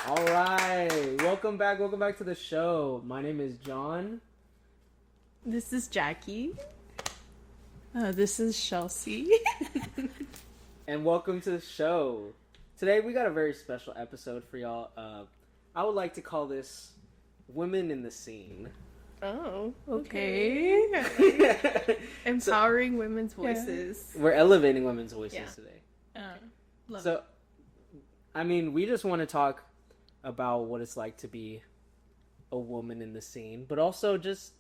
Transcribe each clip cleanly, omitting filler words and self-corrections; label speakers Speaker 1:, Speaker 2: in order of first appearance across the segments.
Speaker 1: All right, welcome back to the show. My name is John.
Speaker 2: This is Jackie. This is Shelsie.
Speaker 1: And welcome to the show. Today we got a very special episode for y'all. I would like to call this Women in the Scene.
Speaker 2: Oh, okay. Empowering women's voices.
Speaker 1: We're elevating women's voices today.
Speaker 2: Love
Speaker 1: So,
Speaker 2: it.
Speaker 1: I mean, we just want to talk about what it's like to be a woman in the scene, but also just,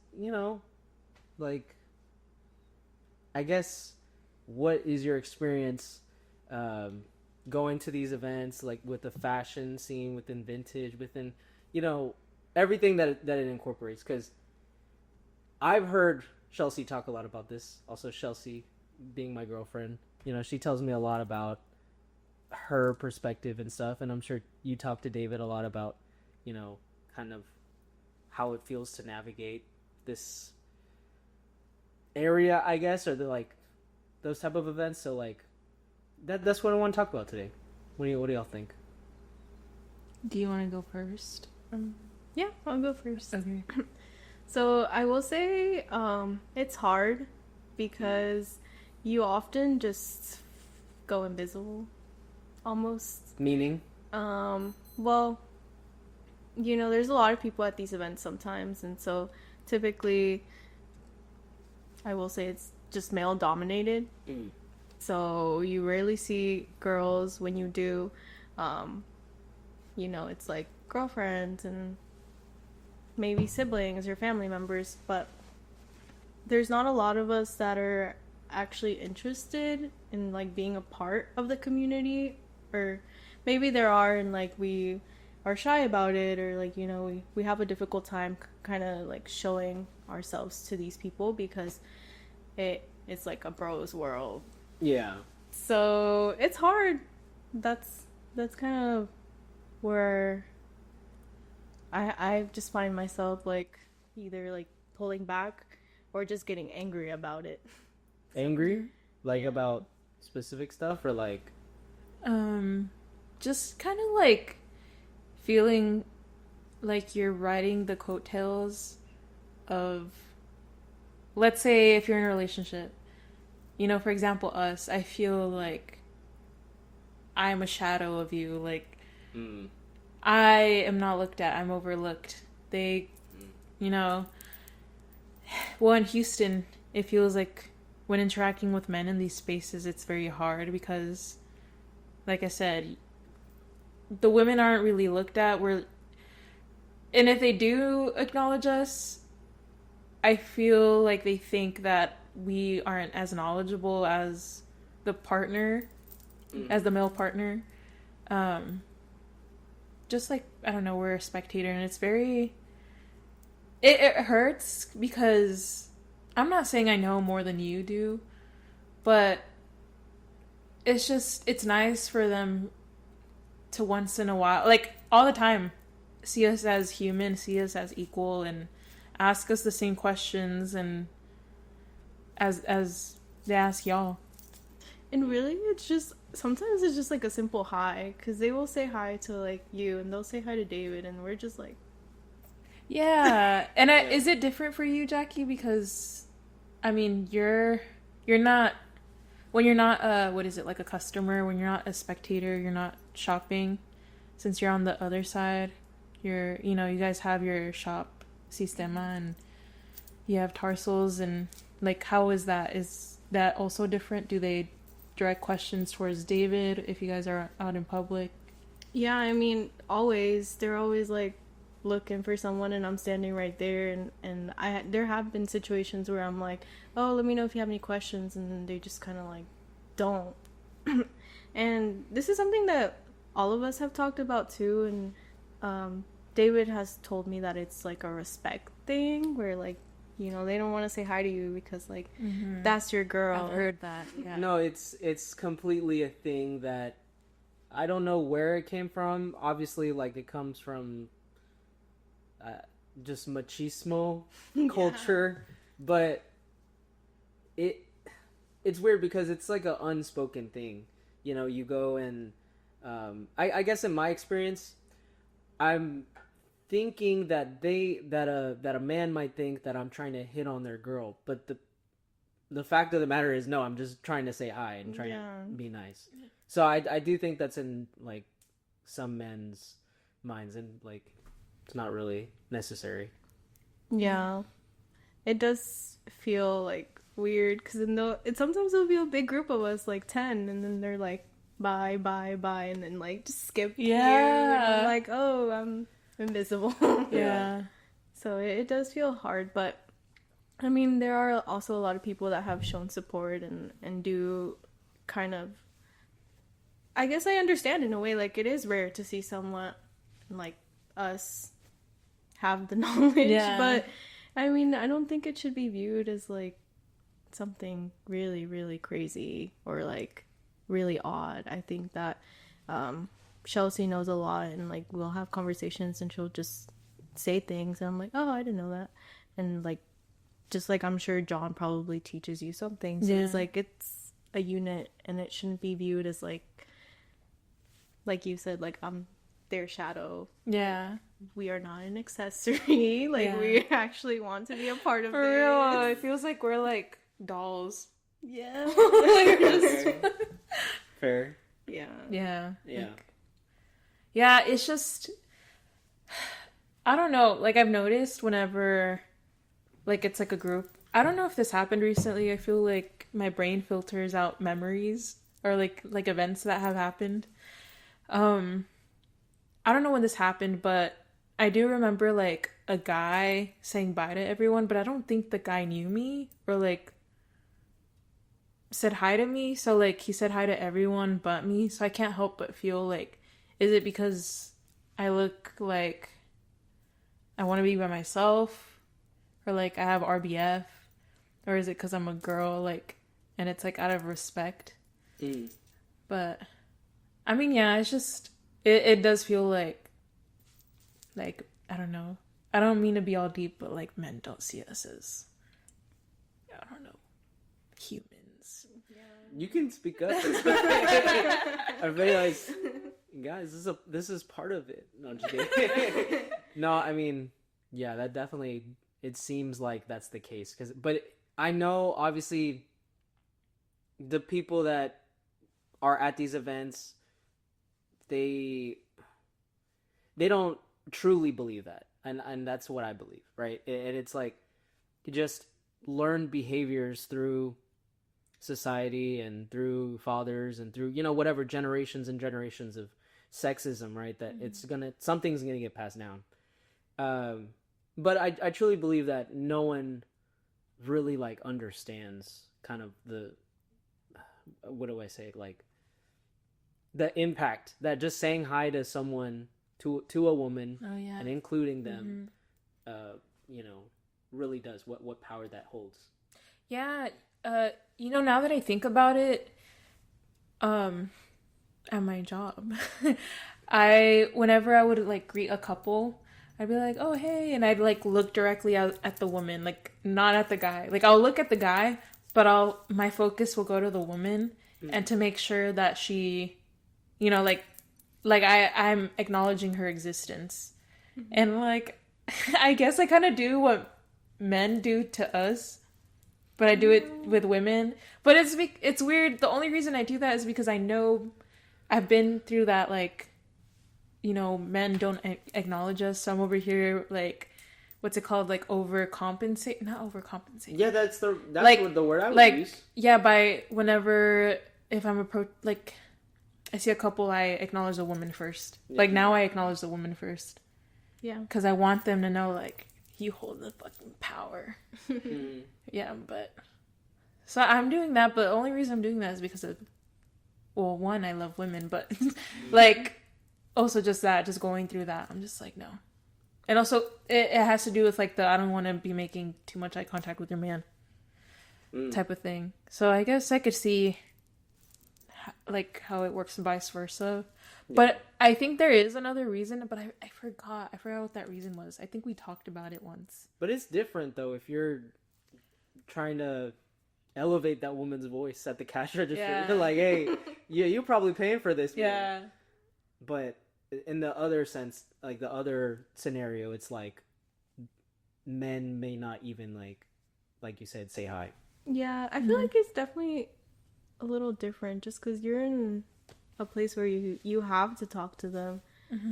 Speaker 1: like, I guess, what is your experience going to these events, like with the fashion scene, within vintage, within, everything that it incorporates? Because I've heard Shelsie talk a lot about this. Also, Shelsie being my girlfriend, she tells me a lot about her perspective and stuff, and I'm sure you talk to David a lot about, kind of how it feels to navigate this area, I guess, or those type of events. So that's what I want to talk about today. What do y'all think?
Speaker 2: Do you want to go first? Yeah, I'll go first.
Speaker 1: Okay.
Speaker 2: So I will say it's hard because you often just go invisible, almost.
Speaker 1: Meaning?
Speaker 2: Well, there's a lot of people at these events sometimes, and so typically I will say it's just male dominated. So you rarely see girls. When you do, it's like girlfriends and maybe siblings or family members, but there's not a lot of us that are actually interested in being a part of the community, or maybe there are and we are shy about it, or we have a difficult time kind of showing ourselves to these people because it's like a bros world.
Speaker 1: Yeah.
Speaker 2: So it's hard. That's kind of where I just find myself either pulling back or just getting angry about it.
Speaker 1: Angry? About specific stuff, or
Speaker 3: just kind of feeling like you're riding the coattails of, let's say if you're in a relationship, for example, us, I feel like I'm a shadow of you. I am not looked at, I'm overlooked. Well, in Houston, it feels like when interacting with men in these spaces, it's very hard because, like I said, the women aren't really looked at. And if they do acknowledge us, I feel like they think that we aren't as knowledgeable as the partner, as the male partner. Just I don't know, we're a spectator, and it's very... It hurts because I'm not saying I know more than you do, but it's nice for them to once in a while, all the time, see us as human, see us as equal, and ask us the same questions and as they ask y'all.
Speaker 2: And really, sometimes it's just a simple hi, because they will say hi to you, and they'll say hi to David, and we're just
Speaker 3: yeah. And is it different for you, Jackie? Because I mean, you're not, when you're not what is it, a customer, when you're not a spectator, you're not shopping, since you're on the other side, you guys have your shop sistema and you have tarsals, and how is that also different? Do they direct questions towards David if you guys are out in public?
Speaker 2: Yeah, I mean, they're always looking for someone, and I'm standing right there, and there have been situations where I'm oh, let me know if you have any questions, and then they just kind of don't. And this is something that all of us have talked about too, and David has told me that it's a respect thing where they don't want to say hi to you because that's your girl.
Speaker 3: I've heard that. Yeah.
Speaker 1: No, it's completely a thing that I don't know where it came from. Obviously, it comes from just machismo culture, but it's weird because it's an unspoken thing. You go and I guess in my experience, I'm thinking that that a man might think that I'm trying to hit on their girl, but the fact of the matter is, no, I'm just trying to say hi and trying to be nice. So I do think that's in like some men's minds, and like it's not really necessary.
Speaker 2: Yeah, it does feel like weird because sometimes it'll be a big group of us, like 10, and then they're like bye, bye, bye, and then like just skip you. And I'm like, oh, I'm invisible.
Speaker 3: Yeah.
Speaker 2: So it does feel hard, but I mean, there are also a lot of people that have shown support and do kind of. I guess I understand in a way, like it is rare to see someone like us have the knowledge, but I mean, I don't think it should be viewed as like something really, really crazy or like really odd. I think that Shelsie knows a lot, and like we'll have conversations and she'll just say things and I'm like, oh, I didn't know that. And like, just like I'm sure John probably teaches you something. So it's like, it's a unit and it shouldn't be viewed as like you said, like I'm their shadow.
Speaker 3: Yeah.
Speaker 2: We are not an accessory. Like we actually want to be a part of
Speaker 3: For
Speaker 2: this.
Speaker 3: real, it feels like we're like dolls.
Speaker 2: Yeah.
Speaker 1: Fair.
Speaker 2: Yeah.
Speaker 3: Yeah.
Speaker 1: Yeah.
Speaker 3: Yeah, it's just, I don't know, like I've noticed whenever like it's like a group, I don't know if this happened recently, I feel like my brain filters out memories or like events that have happened. I don't know when this happened, but I do remember like a guy saying bye to everyone, but I don't think the guy knew me or like said hi to me. So like he said hi to everyone but me. So I can't help but feel like, is it because I look like I want to be by myself or like I have RBF, or is it because I'm a girl, like, and it's like out of respect? But I mean, yeah, it's just it does feel like I don't know. I don't mean to be all deep, but like men don't see us as, I don't know, humans.
Speaker 1: You can speak up. I realize, guys, this is part of it. No, I'm just kidding. No, I mean, yeah, that definitely, it seems like that's the case. But I know, obviously, the people that are at these events, they don't truly believe that, and that's what I believe, right? And it's like you just learn behaviors through society and through fathers and through, whatever generations and generations of sexism, right? That something's gonna get passed down. But I truly believe that no one really like understands kind of the, what do I say, like the impact that just saying hi to someone, to a woman, and including them, really does, what power that holds.
Speaker 3: Yeah, now that I think about it, at my job, whenever I would like greet a couple, I'd be like, oh, hey, and I'd like look directly at the woman, like not at the guy. Like I'll look at the guy, but my focus will go to the woman, and to make sure that she, I'm acknowledging her existence. And like, I guess I kind of do what men do to us, but I do it with women. But it's weird. The only reason I do that is because I know I've been through that, like, men don't acknowledge us. So I'm over here, like, what's it called? Like overcompensate? Not overcompensate.
Speaker 1: Yeah, that's the word I would use.
Speaker 3: Yeah, if I'm like, I see a couple, I acknowledge the woman first. Yeah. Like now I acknowledge the woman first. Yeah. Because I want them to know, like, you hold the fucking power. Yeah, but... So I'm doing that, but the only reason I'm doing that is because of... Well, one, I love women, but... like, also just going through that. I'm just like, no. And also, it has to do with, like, I don't want to be making too much eye contact with your man. Type of thing. So I guess I could see... like how it works and vice versa. But I think there is another reason, but I forgot what that reason was. I think we talked about it once.
Speaker 1: But it's different though if you're trying to elevate that woman's voice at the cash register. Like, hey, you're probably paying for this.
Speaker 3: Yeah.
Speaker 1: But in the other sense, like the other scenario, it's like men may not even like you said, say hi.
Speaker 2: Yeah, I feel like it's definitely a little different just because you're in a place where you have to talk to them.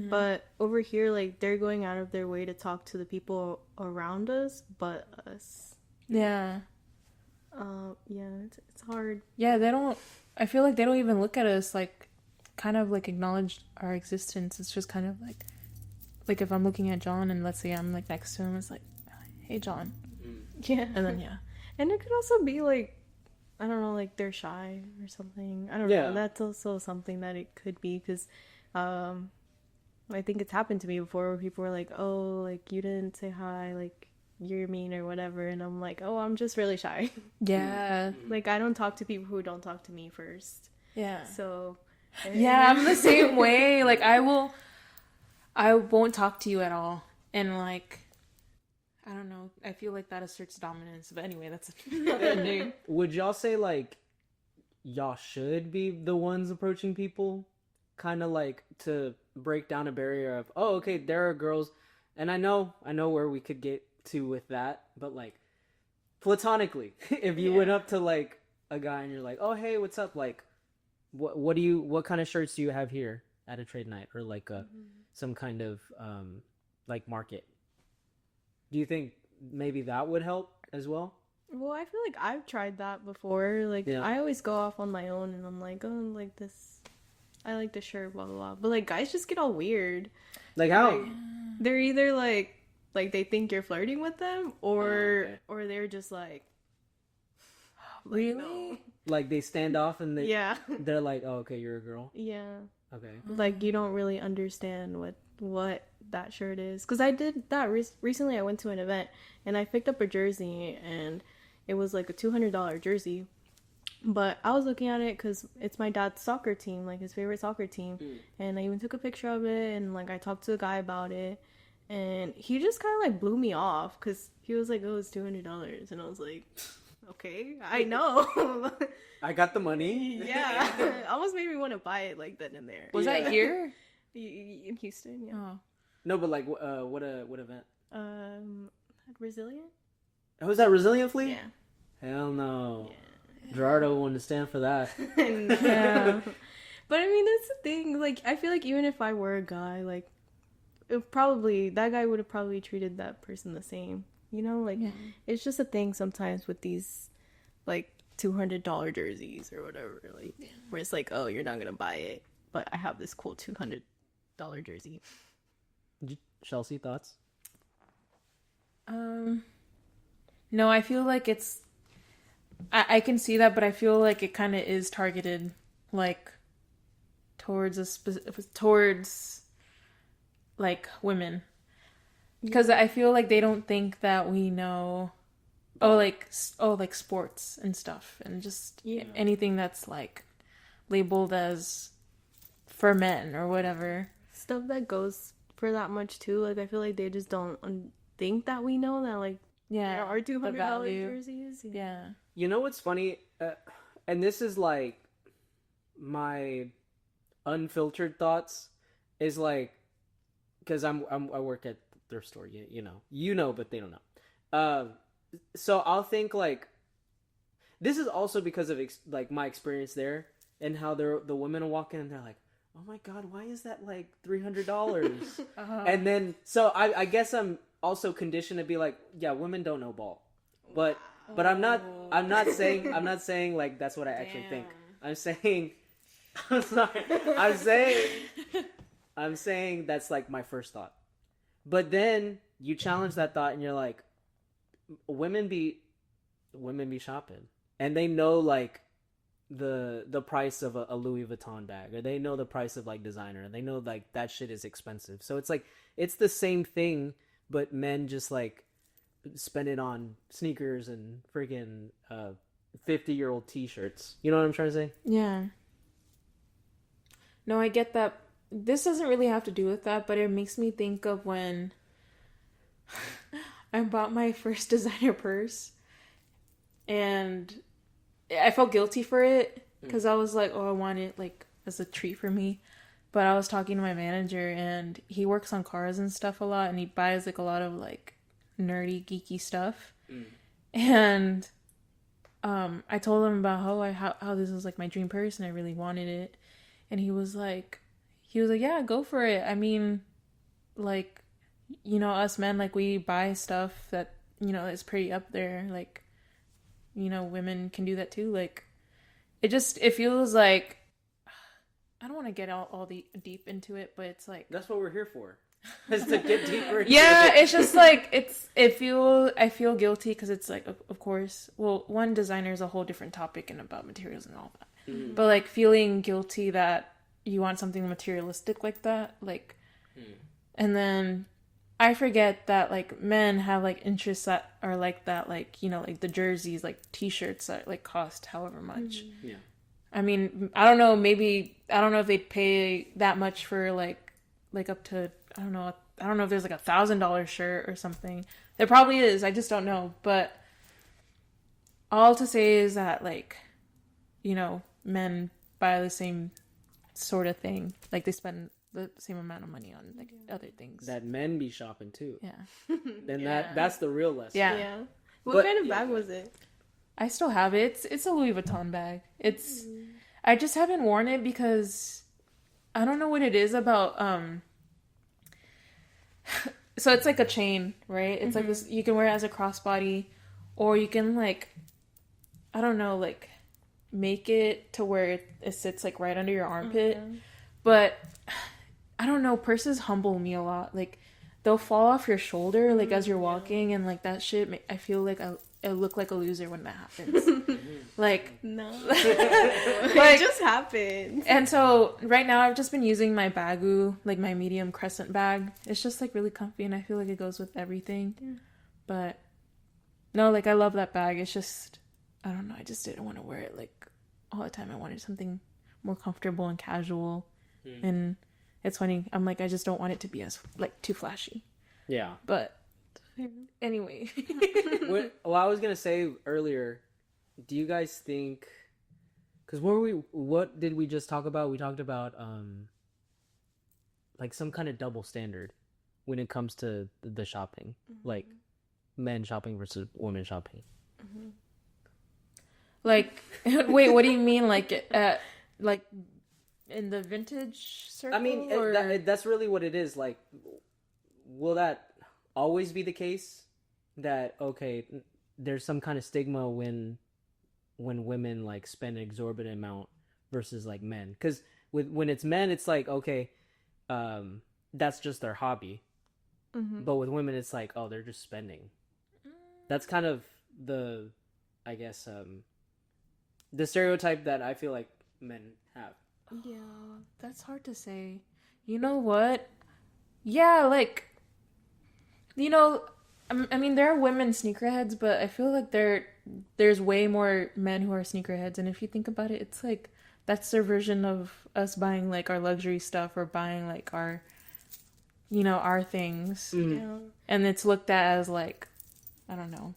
Speaker 2: But over here, like, they're going out of their way to talk to the people around us, but us.
Speaker 3: Yeah.
Speaker 2: Yeah, it's hard.
Speaker 3: Yeah, they don't... I feel like they don't even look at us, like, kind of, like, acknowledge our existence. It's just kind of, like, if I'm looking at John and let's say I'm, like, next to him, it's like, hey, John.
Speaker 2: Yeah.
Speaker 3: And then, yeah.
Speaker 2: And it could also be, like, I don't know, like, they're shy or something. I don't know. That's also something that it could be, because, I think it's happened to me before where people were like, oh, like, you didn't say hi, like, you're mean or whatever. And I'm like, oh, I'm just really shy.
Speaker 3: Yeah.
Speaker 2: Like, I don't talk to people who don't talk to me first.
Speaker 3: Yeah.
Speaker 2: So.
Speaker 3: Yeah, I'm the same way. Like, I won't talk to you at all. And, like, I don't know. I feel like that asserts dominance. But anyway, that's another thing.
Speaker 1: Would y'all say, like, y'all should be the ones approaching people? Kind of like to break down a barrier of, oh, okay, there are girls, and I know where we could get to with that, but like platonically, if you went up to like a guy and you're like, oh, hey, what's up, like what kind of shirts do you have here at a trade night, or like some kind of like market, do you think maybe that would help as well?
Speaker 2: Well, I feel like I've tried that before. Like, I always go off on my own and I'm like, oh, like this, I like this shirt, blah blah blah. But like, guys just get all weird.
Speaker 1: Like how?
Speaker 2: Like, they're either like they think you're flirting with them, or they're just like
Speaker 3: really?
Speaker 2: No.
Speaker 1: Like they stand off and they they're like, oh, okay, you're a girl.
Speaker 2: Yeah.
Speaker 1: Okay.
Speaker 2: Like, you don't really understand what that shirt is. Because I did that recently. I went to an event and I picked up a jersey, and it was like a $200 jersey. But I was looking at it because it's my dad's soccer team, like his favorite soccer team. And I even took a picture of it, and like I talked to the guy about it. And he just kind of like blew me off because he was like, oh, it's $200. And I was like, okay, I know.
Speaker 1: I got the money.
Speaker 2: Yeah. Almost made me want to buy it like then and there.
Speaker 3: Was that here?
Speaker 2: In Houston, yeah.
Speaker 3: Oh.
Speaker 1: No, but like, what event?
Speaker 2: Resilient?
Speaker 1: Oh, was that Resilient Fleet?
Speaker 2: Yeah.
Speaker 1: Hell no.
Speaker 2: Yeah.
Speaker 1: Gerardo wouldn't stand for that.
Speaker 2: Yeah. But I mean, that's the thing. Like, I feel like even if I were a guy, like, that guy would have probably treated that person the same. You know, like, it's just a thing sometimes with these, like, $200 jerseys or whatever, like, where it's like, oh, you're not gonna buy it, but I have this cool $200 jersey.
Speaker 1: Shelsie, thoughts?
Speaker 3: No, I feel like it's... I can see that, but I feel like it kind of is targeted, like, towards like, women. Because I feel like they don't think that we know... like sports and stuff. And just anything that's, like, labeled as for men or whatever.
Speaker 2: Stuff that goes for that much, too. Like, I feel like they just don't think that we know that, like, there are $200 jerseys.
Speaker 3: Yeah.
Speaker 1: You know what's funny? And this is, like, my unfiltered thoughts, is, like, because I work at the thrift store, you know, but they don't know. So I'll think, like, this is also because of like my experience there, and how the women will walk in and they're like, oh my god, why is that like $300? And then so I guess I'm also conditioned to be like, yeah, women don't know ball, but I'm not saying like that's what I actually think. I'm saying I'm sorry. I'm saying that's like my first thought. But then you challenge that thought and you're like, women be shopping, and they know like the price of a Louis Vuitton bag, or they know the price of like designer, and they know like that shit is expensive. So it's like, it's the same thing, but men just like spend it on sneakers and freaking 50-year-old t-shirts. You know what I'm trying to say?
Speaker 3: Yeah. No, I get that. This doesn't really have to do with that, but it makes me think of when I bought my first designer purse, and I felt guilty for it because I was like, oh, I want it like as a treat for me. but I was talking to my manager, and he works on cars and stuff a lot, and he buys like a lot of like nerdy, geeky stuff. And I told him about how this was like my dream purse, and I really wanted it. And he was like, yeah, go for it. I mean, like, you know, us men, like, we buy stuff that, you know, is pretty up there. Like, you know, women can do that too. Like, it feels like, I don't want to get all the deep into it, but it's like,
Speaker 1: that's what we're here for. Is to get deeper into
Speaker 3: yeah,
Speaker 1: it.
Speaker 3: it's just like, I feel guilty because it's like, of course, well, one, designer is a whole different topic and about materials and all that. But like feeling guilty that you want something materialistic like that, like, and then I forget that like men have like interests that are like that, like, you know, like the jerseys, like t-shirts that like cost however much.
Speaker 1: Yeah.
Speaker 3: I mean, I don't know if they'd pay that much for like up to, I don't know if there's like $1,000 shirt or something. There probably is. I just don't know. But all to say is that, like, you know, men buy the same sort of thing. Like, they spend the same amount of money on like other things.
Speaker 1: That men be shopping too.
Speaker 3: Yeah.
Speaker 1: Then that's the real lesson.
Speaker 3: Yeah.
Speaker 2: What kind of bag was it?
Speaker 3: I still have it. It's a Louis Vuitton bag. I just haven't worn it because I don't know what it is about. So it's like a chain, right? It's like this. You can wear it as a crossbody, or you can like, I don't know, like make it to where it sits like right under your armpit. But I don't know. Purses humble me a lot. Like they'll fall off your shoulder like as you're walking, and like that shit. I feel like I look like a loser when that happens. Like
Speaker 2: No,
Speaker 3: like,
Speaker 2: it just happened.
Speaker 3: And so right now I've just been using my Baggu, like my medium crescent bag. It's just like really comfy, and I feel like it goes with everything. But no, like I love that bag. It's just, I don't know, I just didn't want to wear it like all the time. I wanted something more comfortable and casual. And it's funny, I'm like, I just don't want it to be as like too flashy.
Speaker 1: Yeah.
Speaker 3: But anyway.
Speaker 1: Well, I was gonna say earlier, do you guys think, because what did we just talk about? We talked about like some kind of double standard when it comes to the shopping, like men shopping versus women shopping.
Speaker 3: Like, wait, what do you mean? Like in the vintage circle?
Speaker 1: I mean, that's really what it is. Like, will that always be the case? That, okay, there's some kind of stigma when women like spend an exorbitant amount versus like men, because when it's men, it's like, okay, that's just their hobby. But with women, it's like, oh, they're just spending. That's kind of the, I guess, the stereotype that I feel like men have.
Speaker 3: Yeah, that's hard to say. You know what? Yeah, like, you know, I mean, there are women sneakerheads, but I feel like there's way more men who are sneakerheads. And if you think about it, it's like, that's their version of us buying like our luxury stuff or buying like our, you know, our things.
Speaker 2: Yeah.
Speaker 3: And it's looked at as like, I don't know,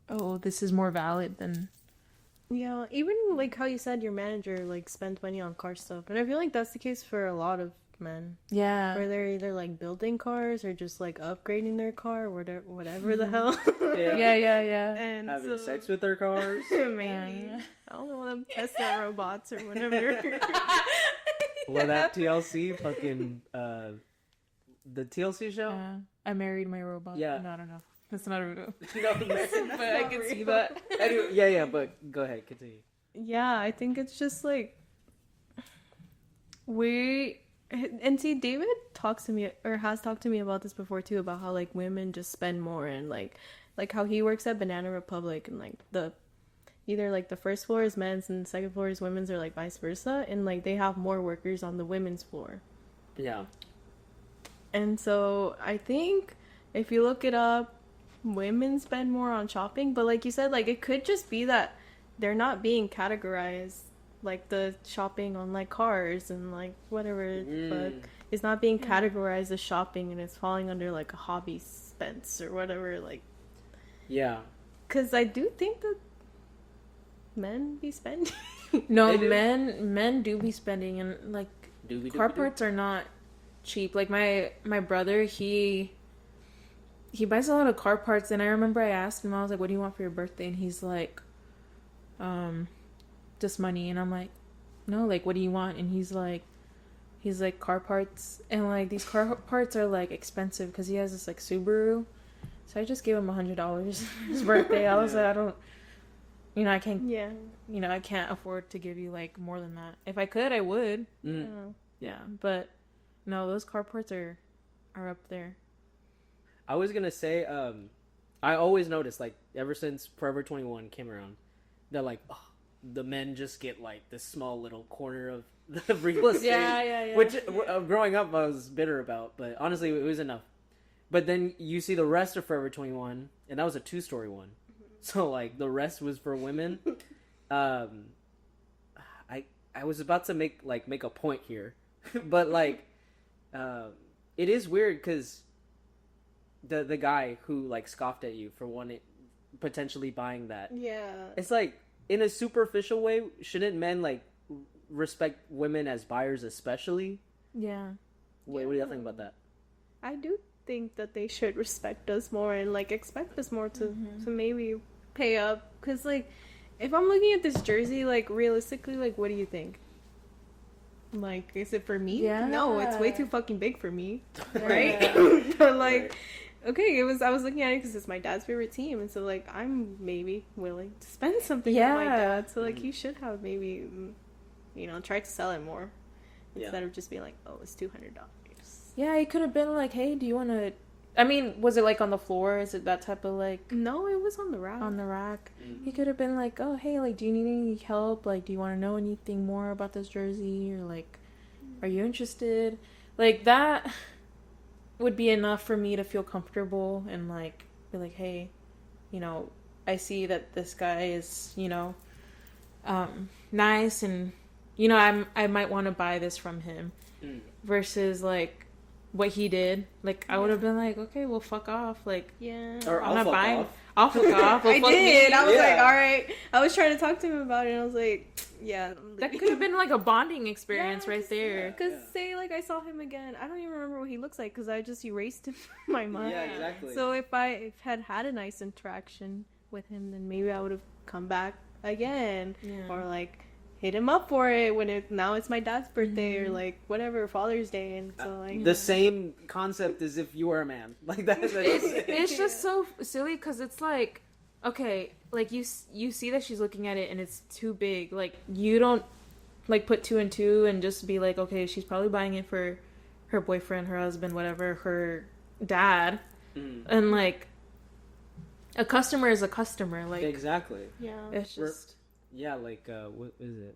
Speaker 3: oh, this is more valid than...
Speaker 2: Yeah, even like how you said your manager like spends money on car stuff, and I feel like that's the case for a lot of men.
Speaker 3: Yeah,
Speaker 2: where they're either like building cars or just like upgrading their car, or whatever the hell.
Speaker 3: Yeah.
Speaker 2: And
Speaker 1: having sex with their cars.
Speaker 2: Maybe I don't know, them Tesla robots or whatever.
Speaker 1: Well, that TLC fucking the TLC show.
Speaker 3: I married my robot.
Speaker 1: Yeah,
Speaker 3: no, I don't know. That's not a real.
Speaker 1: No,
Speaker 3: but I can see that.
Speaker 1: Anyway, yeah, but go ahead, continue.
Speaker 2: Yeah, I think it's just like and see, David talks to me or has talked to me about this before too, about how like women just spend more, and like how he works at Banana Republic, and like either like the first floor is men's and the second floor is women's, or like vice versa, and like they have more workers on the women's floor.
Speaker 1: Yeah.
Speaker 2: And so I think if you look it up, women spend more on shopping, but like you said, like it could just be that they're not being categorized, like the shopping on like cars and like whatever fuck is not being categorized as shopping, and it's falling under like a hobby spends or whatever, like.
Speaker 1: Yeah,
Speaker 2: because I do think that men be spending.
Speaker 3: No, men do be spending, and like car parts are not cheap. Like my brother, he buys a lot of car parts, and I remember I asked him, I was like, what do you want for your birthday? And he's like, just money. And I'm like, no, like, what do you want? And he's like car parts. And like these car parts are like expensive because he has this like Subaru. So I just gave him $100 for his birthday. I was like, I don't, I can't, I can't afford to give you like more than that. If I could, I would. Yeah, but no, those car parts are up there.
Speaker 1: I was gonna say, I always noticed, like, ever since Forever 21 came around, they're like, oh, the men just get like this small little corner of the real estate.
Speaker 3: Yeah.
Speaker 1: Which growing up I was bitter about, but honestly it was enough. But then you see the rest of Forever 21, and that was a 2-story one. So like the rest was for women. I was about to make a point here, but like, it is weird because the guy who like scoffed at you for potentially buying that.
Speaker 2: Yeah.
Speaker 1: It's like, in a superficial way, shouldn't men like respect women as buyers especially?
Speaker 3: Yeah.
Speaker 1: Wait, what do you think about that?
Speaker 2: I do think that they should respect us more and like expect us more to maybe pay up, because like if I'm looking at this jersey, like realistically, like what do you think? Like, is it for me?
Speaker 3: Yeah.
Speaker 2: No, it's way too fucking big for me.
Speaker 3: Yeah.
Speaker 2: Right? But like, okay, I was looking at it because it's my dad's favorite team, and so like I'm maybe willing to spend something on my dad. So like he should have maybe, try to sell it more instead of just being like, oh, it's $200.
Speaker 3: Yeah, it could have been like, hey, do you want to? I mean, was it like on the floor? Is it that type of like?
Speaker 2: No, it was on the rack.
Speaker 3: On the rack. He could have been like, oh, hey, like, do you need any help? Like, do you want to know anything more about this jersey? Or like, are you interested? Like, that would be enough for me to feel comfortable and like be like, hey, I see that this guy is, nice, and I might want to buy this from him. Versus like what he did. Like, I would have been like, okay, well, fuck off. Like,
Speaker 1: or
Speaker 3: I'm not buying.
Speaker 1: Off.
Speaker 3: I'll fuck off.
Speaker 2: I did. I was like, all right. I was trying to talk to him about it, and I was like, yeah.
Speaker 3: That could have been like a bonding experience right there.
Speaker 2: Because say like I saw him again, I don't even remember what he looks like because I just erased him from my mind.
Speaker 1: Yeah, exactly.
Speaker 2: So if I had a nice interaction with him, then maybe I would have come back again, or like hit him up for it now it's my dad's birthday or like whatever, Father's Day, and so like
Speaker 1: the same concept as if you were a man. Like that.
Speaker 3: It's just so silly because it's like, okay, like you see that she's looking at it and it's too big. Like you don't like put 2 and 2 and just be like, okay, she's probably buying it for her boyfriend, her husband, whatever, her dad, and like a customer is a customer. Like
Speaker 1: exactly.
Speaker 2: Yeah.
Speaker 3: It's just.
Speaker 1: Yeah, like, what is it?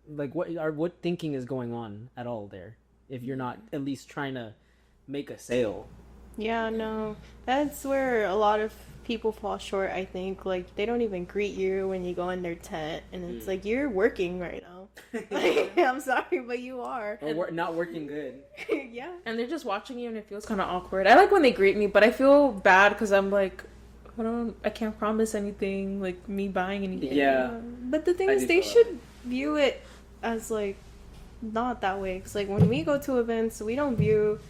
Speaker 1: Like, what thinking is going on at all there? If you're not at least trying to make a sale.
Speaker 2: Yeah, no. That's where a lot of people fall short, I think. Like, they don't even greet you when you go in their tent. And it's like, you're working right now. Like, I'm sorry, but you are.
Speaker 1: Or not working good.
Speaker 2: Yeah.
Speaker 3: And they're just watching you and it feels kind of awkward. I like when they greet me, but I feel bad because I'm like, I can't promise anything, like me buying anything.
Speaker 1: Yeah.
Speaker 2: But the thing is, they should view it as like not that way. Because like when we go to events, we don't view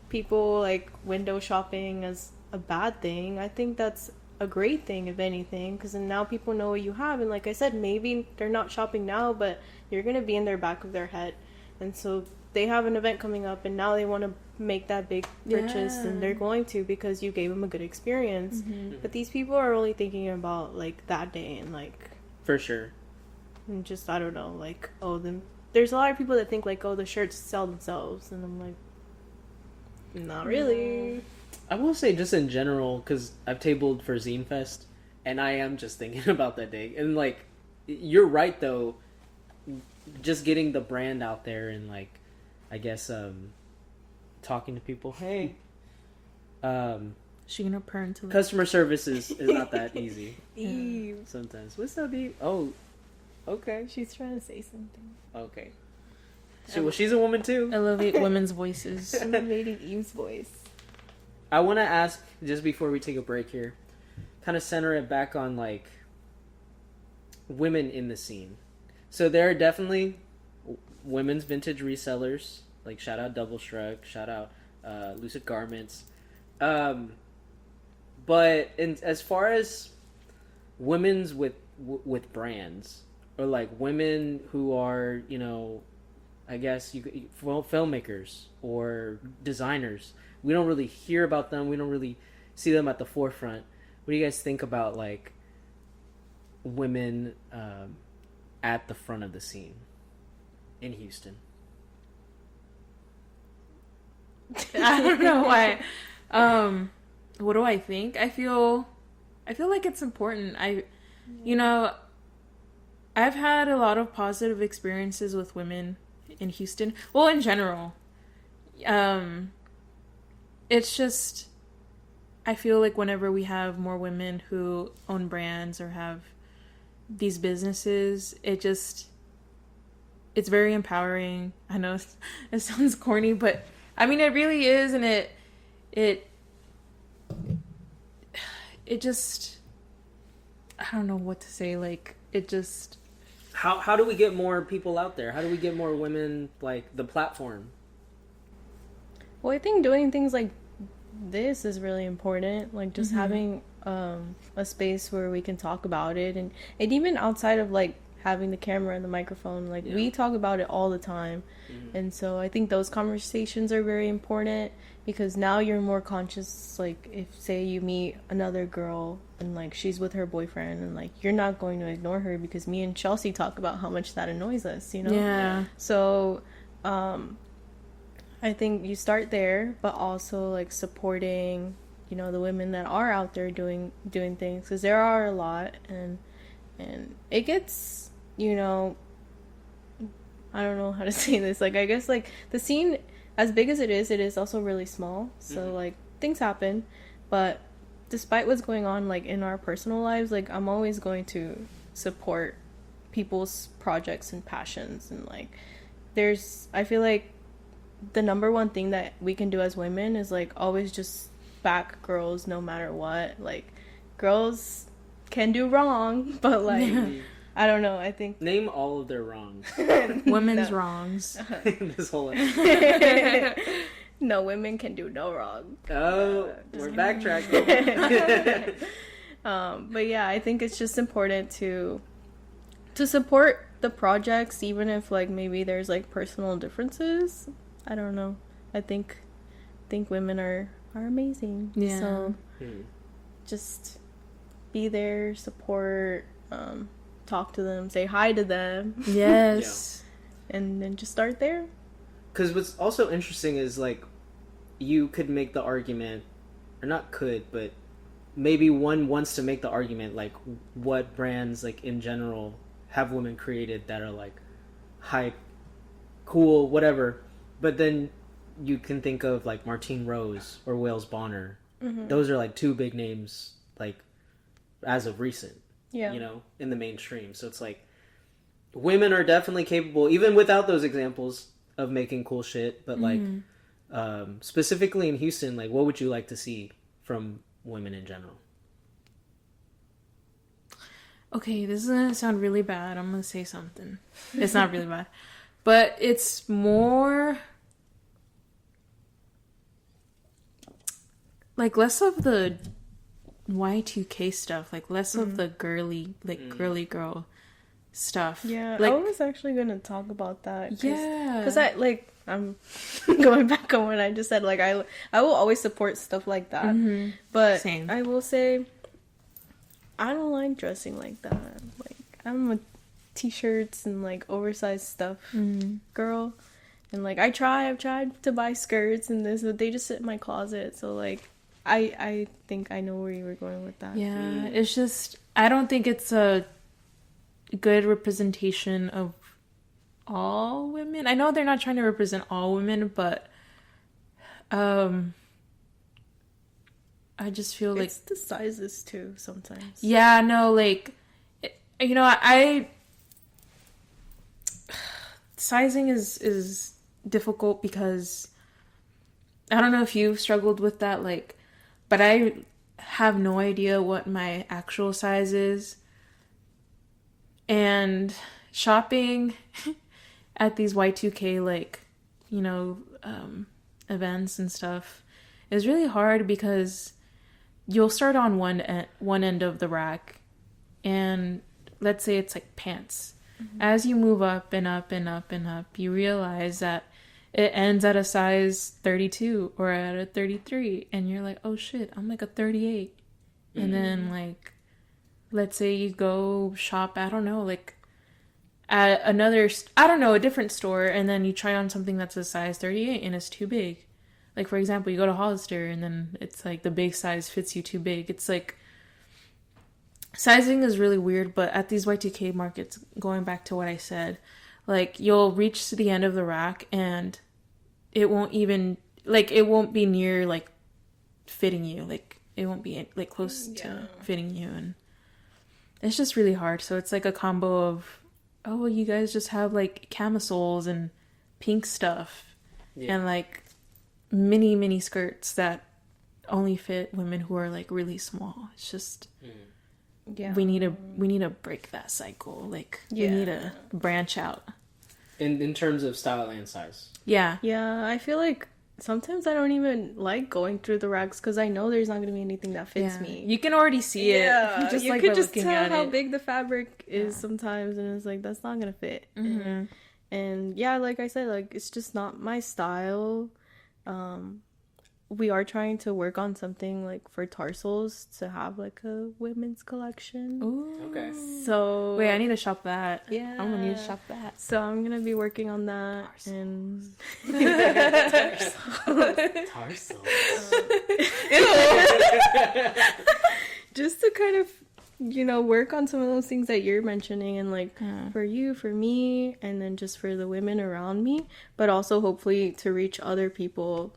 Speaker 2: people like window shopping as a bad thing. I think that's a great thing, if anything, because now people know what you have. And like I said, maybe they're not shopping now, but you're going to be in their back of their head. And so they have an event coming up and now they want to make that big purchase, and they're going to because you gave them a good experience. But these people are only thinking about like that day and like
Speaker 1: for sure,
Speaker 2: and just I don't know, like, oh, then there's a lot of people that think like, oh, the shirts sell themselves, and I'm like, not really.
Speaker 1: I will say just in general, because I've tabled for Zine Fest and I am just thinking about that day, and like you're right though, just getting the brand out there and like I guess talking to people. Hey,
Speaker 3: she gonna purr into
Speaker 1: customer service is not that easy.
Speaker 2: Eve.
Speaker 1: Sometimes. What's up, Eve? Oh, okay.
Speaker 2: She's trying to say something.
Speaker 1: Okay. She's a woman too.
Speaker 3: Elevate women's voices.
Speaker 2: Elevating Eve's voice.
Speaker 1: I want to ask, just before we take a break here, kind of center it back on like women in the scene. So there are definitely women's vintage resellers. Like, shout out Double Shrug, shout out Lucid Garments. But as far as women's with brands, or like women who are, you know, I guess filmmakers or designers, we don't really hear about them. We don't really see them at the forefront. What do you guys think about like women at the front of the scene in Houston?
Speaker 3: I don't know why. What do I think? I feel like it's important. You know, I've had a lot of positive experiences with women in Houston. Well, in general. It's just, I feel like whenever we have more women who own brands or have these businesses, it's very empowering. I know it sounds corny, but I mean, it really is, and it just, I don't know what to say. Like, it just...
Speaker 1: How do we get more people out there? How do we get more women, like, the platform?
Speaker 2: Well, I think doing things like this is really important. Like, just having a space where we can talk about it. And even outside of, like, having the camera and the microphone, like, we talk about it all the time. And so I think those conversations are very important, because now you're more conscious. Like, if, say, you meet another girl and, like, she's with her boyfriend, and, like, you're not going to ignore her, because me and Shelsie talk about how much that annoys us, you know?
Speaker 3: Yeah.
Speaker 2: So, I think you start there, but also, like, supporting, you know, the women that are out there doing things, because there are a lot, and it gets, you know, I don't know how to say this. Like, I guess, like, the scene, as big as it is also really small. So, like, things happen. But despite what's going on, like, in our personal lives, like, I'm always going to support people's projects and passions. And, like, I feel like the number one thing that we can do as women is, like, always just back girls no matter what. Like, girls can do wrong, but, like... I don't know, I think...
Speaker 1: Name all of their wrongs.
Speaker 3: Women's wrongs.
Speaker 1: This whole
Speaker 2: No, women can do no wrong.
Speaker 1: Oh, we're backtracking.
Speaker 2: But yeah, I think it's just important to support the projects, even if, like, maybe there's, like, personal differences. I don't know. I think women are amazing.
Speaker 3: Yeah.
Speaker 2: So just be there, support, talk to them, say hi to them.
Speaker 3: Yes.
Speaker 2: And then just start there.
Speaker 1: Because what's also interesting is, like, you could make the argument, or not could, but maybe one wants to make the argument, like, what brands, like, in general have women created that are, like, hype, cool, whatever. But then you can think of, like, Martine Rose or Wales Bonner. Those are, like, two big names, like, as of recent.
Speaker 2: Yeah.
Speaker 1: You know, in the mainstream. So it's like, women are definitely capable, even without those examples, of making cool shit. But, like, specifically in Houston, like, what would you like to see from women in general?
Speaker 3: Okay, this is gonna sound really bad. I'm gonna say something. It's not really bad. But it's more... like, less of the Y2K stuff, like, less of the girly girl stuff.
Speaker 2: Yeah,
Speaker 3: like,
Speaker 2: I was actually gonna talk about that. Because I'm going back on what I just said. Like, I will always support stuff like that. But
Speaker 3: same.
Speaker 2: I will say, I don't like dressing like that. Like, I'm a t-shirts and, like, oversized stuff girl. And, like, I've tried to buy skirts and this, but they just sit in my closet. So, like, I think I know where you were going with that.
Speaker 3: Yeah, it's just, I don't think it's a good representation of all women. I know they're not trying to represent all women, but I just feel like...
Speaker 2: it's the sizes, too, sometimes.
Speaker 3: Yeah, no, like, you know, sizing is difficult, because I don't know if you've struggled with that, like, but I have no idea what my actual size is. And shopping at these Y2K, like, you know, events and stuff is really hard because you'll start on one end of the rack, and let's say it's like pants. As you move up and up and up and up, you realize that it ends at a size 32 or at a 33, and you're like, oh shit, I'm like a 38. And then, like, let's say you go shop, I don't know, like at another, I don't know, a different store, and then you try on something that's a size 38 and it's too big. Like, for example, you go to Hollister and then it's like the big size fits you too big. It's like, sizing is really weird, but at these Y2K markets, going back to what I said, like, you'll reach to the end of the rack and it won't even, like, it won't be near, like, fitting you. Like, it won't be, like, close to fitting you. And it's just really hard. So it's like a combo of, oh, you guys just have, like, camisoles and pink stuff and, like, mini skirts that only fit women who are, like, really small. It's just... Yeah, we need to break that cycle. Like, we need to branch out.
Speaker 1: In terms of style and size.
Speaker 2: Yeah. I feel like sometimes I don't even like going through the racks because I know there's not going to be anything that fits me.
Speaker 3: You can already see it.
Speaker 2: Yeah,
Speaker 3: just
Speaker 2: you
Speaker 3: like
Speaker 2: could just
Speaker 3: looking
Speaker 2: tell
Speaker 3: at
Speaker 2: how
Speaker 3: it.
Speaker 2: big the fabric is sometimes, and it's like that's not going to fit. And yeah, like I said, like it's just not my style. We are trying to work on something like for tarsals to have like a women's collection.
Speaker 3: Ooh.
Speaker 1: Okay.
Speaker 2: So
Speaker 3: wait, I need to shop that.
Speaker 2: Yeah,
Speaker 3: I'm gonna need to shop that.
Speaker 2: So I'm gonna be working on that.
Speaker 3: Tarsals.
Speaker 2: And
Speaker 1: Tarsals.
Speaker 2: Just to kind of, you know, work on some of those things that you're mentioning, and like for you, for me, and then just for the women around me, but also hopefully to reach other people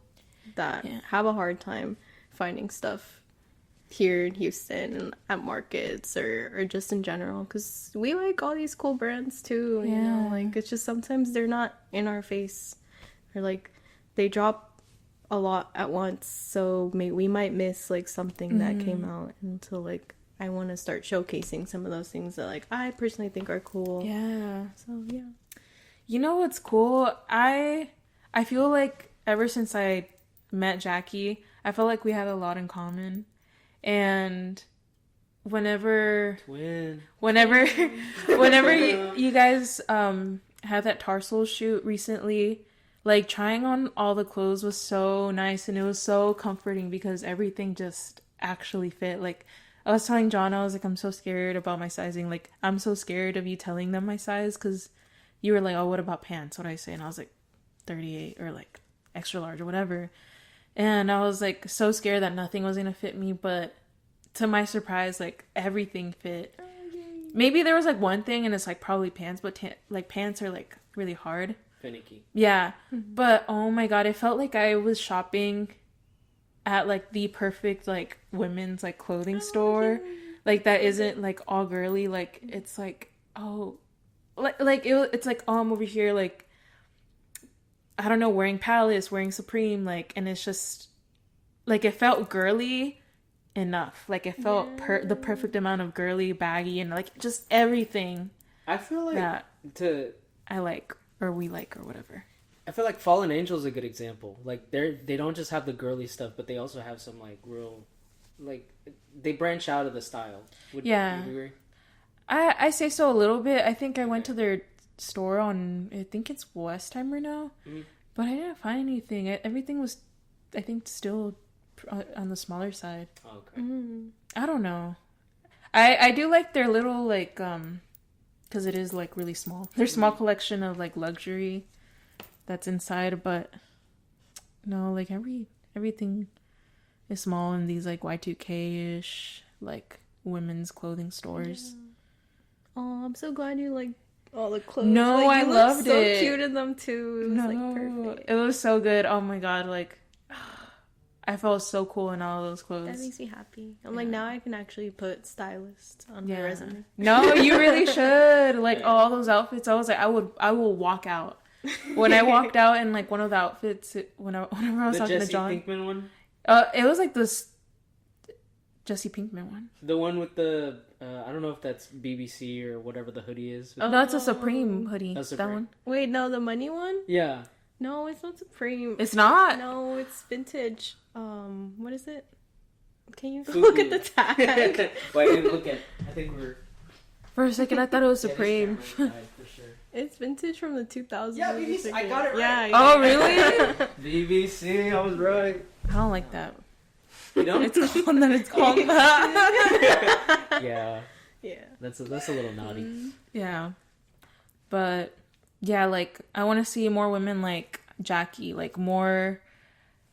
Speaker 2: that have a hard time finding stuff here in Houston and at markets or just in general, because we like all these cool brands too, you know, like it's just sometimes they're not in our face, or like they drop a lot at once, so we might miss like something that came out, and so like I want to start showcasing some of those things that like I personally think are cool. So
Speaker 3: you know what's cool, I feel like ever since I met Jackie, I felt like we had a lot in common. And whenever you guys had that tarsal shoot recently, like trying on all the clothes was so nice, and it was so comforting because everything just actually fit. Like I was telling John, I was like, I'm so scared about my sizing. Like I'm so scared of you telling them my size, because you were like, oh, what about pants? What'd I say? And I was like 38 or like extra large or whatever. And I was like so scared that nothing was gonna fit me, but to my surprise, like everything fit. Maybe there was like one thing, and it's like probably pants, but like pants are like really hard,
Speaker 1: finicky.
Speaker 3: Yeah, but oh my god, it felt like I was shopping at like the perfect like women's like clothing store, like that isn't like all girly. Like it's like it's like I'm over here like, I don't know, wearing Palace, wearing Supreme, like, and it's just, like, it felt girly enough. Like, it felt the perfect amount of girly, baggy, and, like, just everything.
Speaker 1: I feel like
Speaker 3: that I like, or we like, or whatever.
Speaker 1: I feel like Fallen Angel is a good example. Like, they don't just have the girly stuff, but they also have some, like, real, like, they branch out of the style. Would you agree?
Speaker 3: I say so a little bit. I think I went to their store on, I think it's Westheimer now, but I didn't find anything. Everything was, I think, still on the smaller side.
Speaker 1: Okay.
Speaker 3: I don't know. I do like their little like because it is like really small. Their small collection of like luxury that's inside, but no, like everything is small in these like Y2K-ish like women's clothing stores.
Speaker 2: Oh, I'm so glad you like all the clothes.
Speaker 3: No,
Speaker 2: like,
Speaker 3: I loved
Speaker 2: so
Speaker 3: it.
Speaker 2: So cute in them too. It was like perfect.
Speaker 3: It was so good. Oh my god, like I felt so cool in all those clothes.
Speaker 2: That makes me happy. I'm like, now I can actually put stylist on my resume.
Speaker 3: No, you really should. Like all those outfits, I was like, I will walk out. When I walked out in like one of the outfits, whenever I was talking to John,
Speaker 1: Pinkman one.
Speaker 3: It was like this Jesse Pinkman one.
Speaker 1: The one with the I don't know if that's BBC or whatever the hoodie is.
Speaker 3: Oh, that's a Supreme hoodie.
Speaker 1: That's
Speaker 3: That
Speaker 1: Supreme.
Speaker 3: one.
Speaker 2: Wait, no, the money one?
Speaker 1: Yeah.
Speaker 2: No, it's not Supreme.
Speaker 3: It's not.
Speaker 2: No, it's vintage. What is it? Can you
Speaker 1: Fubu.
Speaker 2: look at the tag?
Speaker 1: Wait, look at. I think we're.
Speaker 3: For a second, I thought it was
Speaker 1: Yeah, this
Speaker 3: Supreme.
Speaker 1: camera died for sure.
Speaker 2: It's vintage from the 2000s.
Speaker 1: Yeah, BBC, I got it right.
Speaker 2: Yeah.
Speaker 3: Oh, really?
Speaker 1: BBC, I was right.
Speaker 3: I don't like that.
Speaker 1: You don't?
Speaker 3: It's called that. It's called that.
Speaker 1: Yeah,
Speaker 2: Yeah.
Speaker 1: that's a little naughty.
Speaker 3: Yeah, but yeah, like I want to see more women like Jackie, like more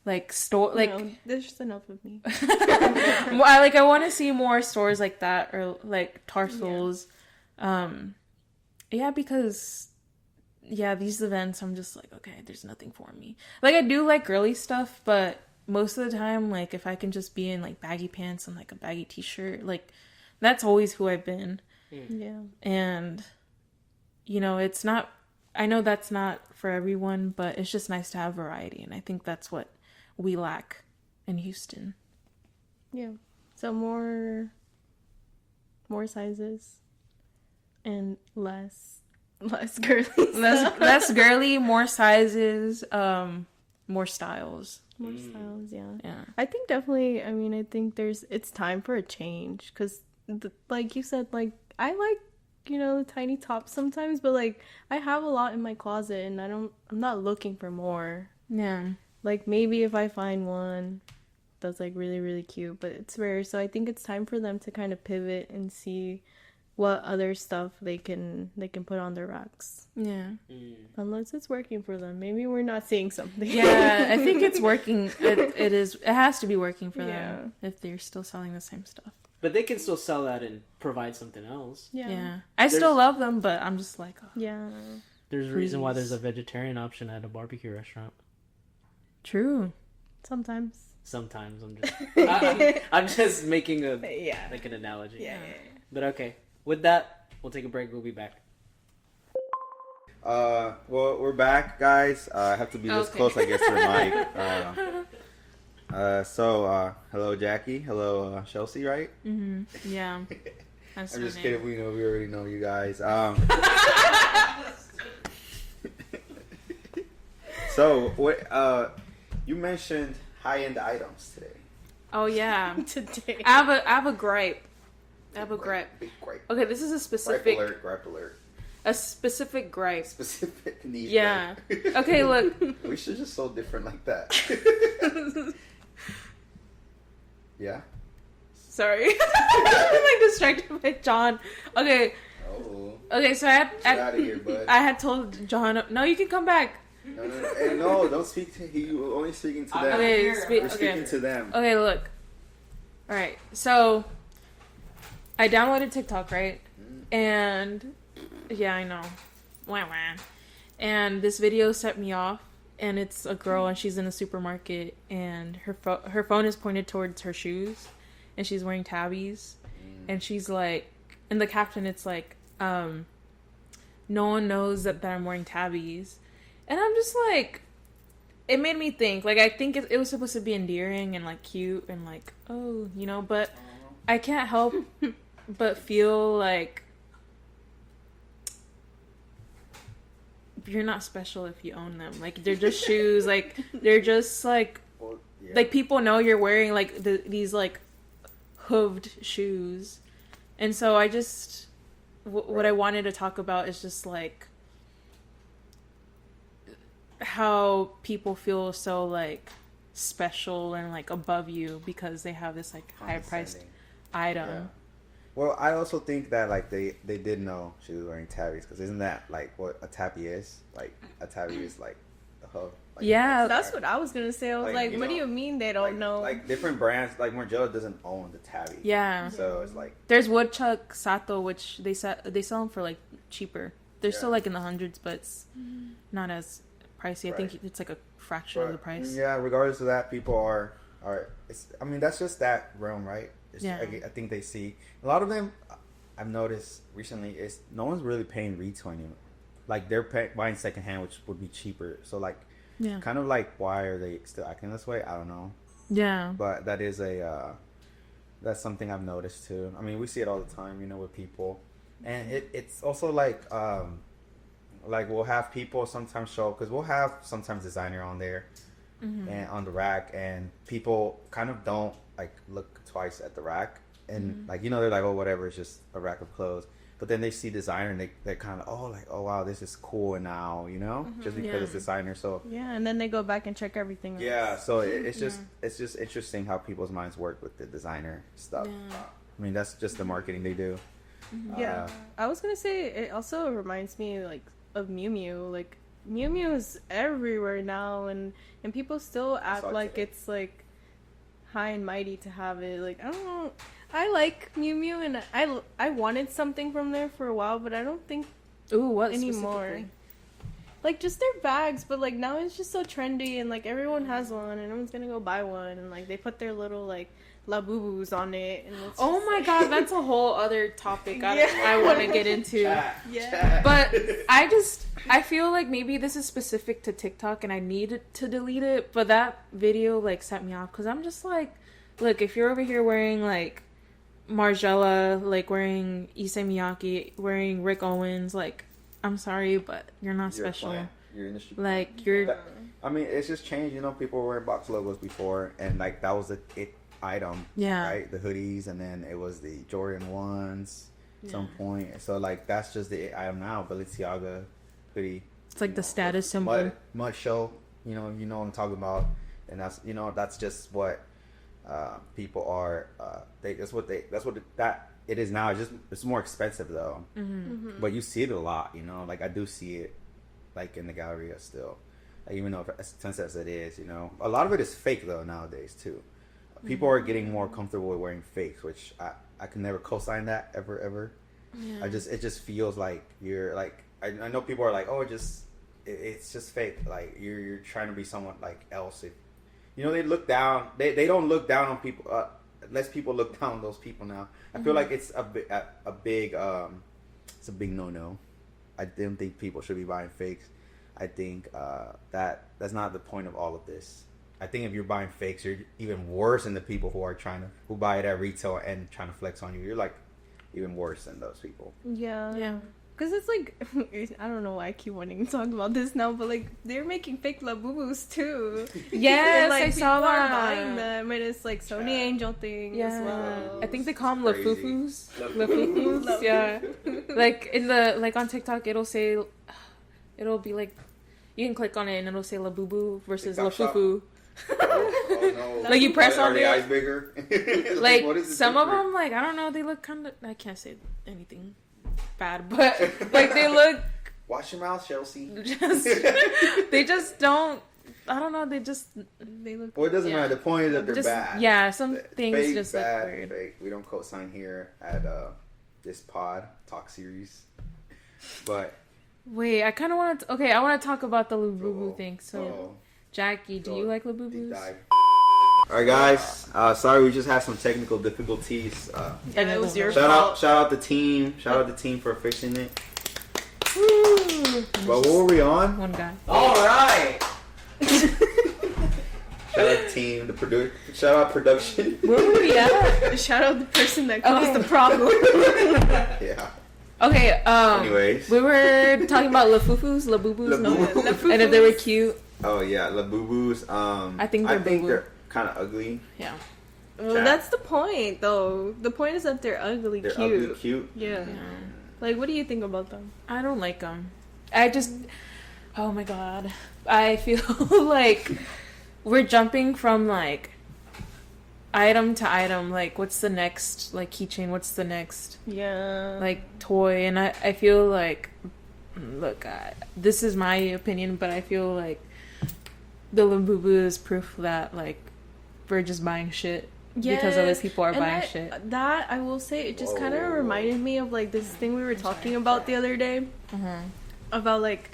Speaker 3: like
Speaker 2: No, there's just enough of me.
Speaker 3: I want to see more stores like that or like Tarsals. Yeah, because these events I'm just like, okay, there's nothing for me. Like I do like girly stuff, but most of the time, like if I can just be in like baggy pants and like a baggy t-shirt, like that's always who I've been.
Speaker 2: Yeah.
Speaker 3: And you know, it's not, I know that's not for everyone, but it's just nice to have variety, and I think that's what we lack in Houston.
Speaker 2: Yeah. So more sizes and less girly.
Speaker 3: Less girly, more sizes, more styles.
Speaker 2: More styles, yeah.
Speaker 3: Yeah.
Speaker 2: I think definitely, I mean, I think it's time for a change, because like you said, like I like, you know, the tiny tops sometimes, but like I have a lot in my closet and I'm not looking for more.
Speaker 3: Yeah.
Speaker 2: Like maybe if I find one that's like really, really cute, but it's rare. So I think it's time for them to kind of pivot and see what other stuff they can put on their racks.
Speaker 3: Yeah.
Speaker 2: Unless it's working for them. Maybe we're not seeing something.
Speaker 3: Yeah, I think it's working. It has to be working for
Speaker 2: Yeah.
Speaker 3: them if they're still selling the same stuff.
Speaker 1: But they can still sell that and provide something else.
Speaker 3: Yeah. I still love them, but I'm just like, oh.
Speaker 2: Yeah.
Speaker 1: There's a reason why there's a vegetarian option at a barbecue restaurant.
Speaker 3: True.
Speaker 2: Sometimes.
Speaker 1: Sometimes I'm just making an analogy.
Speaker 2: Yeah.
Speaker 1: But okay, with that, we'll take a break. We'll be back.
Speaker 4: Well, we're back, guys. I have to be this close, I guess, to the mic. So, hello, Jackie. Hello, Shelsie, right?
Speaker 3: Mm-hmm. Yeah.
Speaker 4: I'm just kidding. We already know you guys. So, what? You mentioned high-end items today.
Speaker 3: Oh yeah.
Speaker 2: Today.
Speaker 3: I have a gripe. Big
Speaker 4: gripe.
Speaker 3: Okay, this is a specific
Speaker 4: Gripe alert.
Speaker 3: a specific gripe.
Speaker 4: Specific niche.
Speaker 3: Yeah.
Speaker 4: Gripe.
Speaker 3: Okay, look.
Speaker 4: We should just so different like that. Yeah.
Speaker 3: Sorry. I'm like distracted by John. Okay.
Speaker 4: Oh.
Speaker 3: Okay, so
Speaker 4: Get out of here, bud.
Speaker 3: I had told John, no, you can come back.
Speaker 4: No. Hey, no, don't speak to you. Only speaking to them.
Speaker 3: Okay,
Speaker 4: We're speaking to them.
Speaker 3: Okay, look. All right, so I downloaded TikTok, right? And yeah, I know. Wah, wah. And this video set me off, and it's a girl, and she's in a supermarket, and her phone is pointed towards her shoes, and she's wearing tabbies, and she's like, in the caption, it's like, no one knows that I'm wearing tabbies. And I'm just like, it made me think, like, I think it was supposed to be endearing and like cute and like, oh, you know, but I can't help but feel like you're not special if you own them. Like, they're just shoes. Like, they're just like,
Speaker 4: Well, yeah.
Speaker 3: like people know you're wearing like these like hooved shoes. And so I just, what I wanted to talk about is just like how people feel so like special and like above you because they have this like high priced item.
Speaker 4: Yeah. Well, I also think that like they did know she was wearing tabbies, because isn't that like what a tabby is? Like a tabby is like the hoof. Like,
Speaker 3: Yeah.
Speaker 2: That's what I was gonna say. I was like,
Speaker 4: you
Speaker 2: what do
Speaker 4: know,
Speaker 2: you mean they don't know?
Speaker 4: Like different brands, like Margiela doesn't own the tabby.
Speaker 3: Yeah.
Speaker 4: So it's like,
Speaker 3: There's Woodchuck Sato, which they sell them for like cheaper. They're still
Speaker 4: Yeah.
Speaker 3: like in the hundreds, but it's not as pricey. I
Speaker 4: Right.
Speaker 3: think it's like a fraction of the price.
Speaker 4: yeah, regardless of that, people are. It's, I mean, that's just that realm, right?
Speaker 3: Yeah.
Speaker 4: I think they see a lot of them. I've noticed recently is no one's really paying retail anymore. Like they're buying secondhand, which would be cheaper. So like,
Speaker 3: Yeah.
Speaker 4: kind of like, why are they still acting this way? I don't know.
Speaker 3: Yeah.
Speaker 4: But that is a That's something I've noticed too. I mean, we see it all the time, you know, with people, and it's also like we'll have people sometimes show, because we'll have sometimes designer on there and on the rack, and people kind of don't like look twice at the rack, and like, you know, they're like, oh, whatever, it's just a rack of clothes. But then they see designer and they're kind of, oh, like, oh wow, this is cool, and now, you know, just because it's designer. So
Speaker 2: yeah, and then they go back and check everything else.
Speaker 4: yeah, so it's just interesting how people's minds work with the designer stuff. I mean, that's just the marketing they do.
Speaker 2: Yeah, I was gonna say it also reminds me like of Miu Miu. Like Miu Miu is everywhere now, and people still act like it's like high and mighty to have it. Like, I don't know. I like Miu Miu, and I wanted something from there for a while, but I don't think
Speaker 3: what
Speaker 2: anymore. Like, just their bags, but like now it's just so trendy, and like everyone has one, and everyone's gonna go buy one, and like they put their little like labubus on it, and it's
Speaker 3: oh my god, that's a whole other topic I want to get into. But I feel like maybe this is specific to TikTok, and I need to delete it. But that video like set me off, because I'm just like, look, if you're over here wearing like Margiela, like wearing Issey Miyake, wearing Rick Owens, like, I'm sorry, but you're not special.
Speaker 4: You're industry.
Speaker 3: Like, you're.
Speaker 4: I mean, it's just changed. You know, people were wearing box logos before, and like that was it item.
Speaker 3: Yeah.
Speaker 4: Right, the hoodies, and then it was the Jordan ones. At some point, so like that's just the item now. Balenciaga hoodie.
Speaker 3: It's like the status symbol.
Speaker 4: Mud show. You know what I'm talking about, and that's just what people are. That's what it is now. It's more expensive though. But you see it a lot. You know, like I do see it, like in the Galleria still. Like, even though as expensive as it is, you know, a lot of it is fake though nowadays too. People are getting more comfortable with wearing fakes, which I can never co-sign that ever. Yeah. It just feels like you're like, I know people are like, oh, it's just fake. Like you're trying to be someone like else. You know, they look down. They don't look down on people. Less people look down on those people now. I feel like it's a big it's a big no. I don't think people should be buying fakes. I think that's not the point of all of this. I think if you're buying fakes, you're even worse than the people who buy it at retail and trying to flex on you. You're like even worse than those people.
Speaker 2: Yeah. Because it's like, I don't know why I keep wanting to talk about this now, but like they're making fake labubus too.
Speaker 3: Yes,
Speaker 2: and, like,
Speaker 3: I saw
Speaker 2: people
Speaker 3: that.
Speaker 2: are buying them, and it's like Sony Angel thing as well.
Speaker 3: I think they call them lafufus. Lafufus, yeah. Like in the on TikTok, it'll be like, you can click on it and it'll say labubu versus lafufu.
Speaker 4: Oh no!
Speaker 3: Like you press on
Speaker 4: the eyes bigger.
Speaker 3: Like some of them, like I don't know, they look kind of. I can't say anything bad, but like they look.
Speaker 4: Watch your mouth, Shelsie.
Speaker 3: They just don't. I don't know. They look.
Speaker 4: Well, it doesn't matter. The point is that they're bad.
Speaker 3: Yeah, some things
Speaker 4: fake,
Speaker 3: just
Speaker 4: bad,
Speaker 3: look weird.
Speaker 4: Fake. We don't co-sign here at this pod talk series, but.
Speaker 3: Wait, I kind of want to. Okay, I want to talk about the labubu thing. So, Jackie, do you like labubus?
Speaker 4: All right, guys. Sorry, we just had some technical difficulties.
Speaker 2: And it was your fault.
Speaker 4: Shout out the team. Shout out the team for fixing it. Woo! But what were we on?
Speaker 3: One guy.
Speaker 1: All right.
Speaker 4: Shout out team. Shout out production.
Speaker 3: Where were we at?
Speaker 2: Shout out the person that caused the problem.
Speaker 4: Yeah.
Speaker 3: Okay,
Speaker 4: anyways.
Speaker 3: We were talking about labubus, and if they were cute.
Speaker 4: Oh yeah, labubus.
Speaker 3: I think they're
Speaker 4: kind of ugly.
Speaker 3: Yeah.
Speaker 2: Well, that's the point, though. The point is that they're ugly,
Speaker 4: they're
Speaker 2: cute.
Speaker 4: Ugly, cute.
Speaker 2: Yeah. Like, what do you think about them?
Speaker 3: I don't like them. Oh my god, I feel like we're jumping from like item to item. Like, what's the next like keychain? What's the next like toy? And I feel like, look, this is my opinion, but I feel like the Labubu is proof that like we're just buying shit because other people are buying shit.
Speaker 2: That I will say, it just kind of reminded me of like this thing we were talking about the other day about like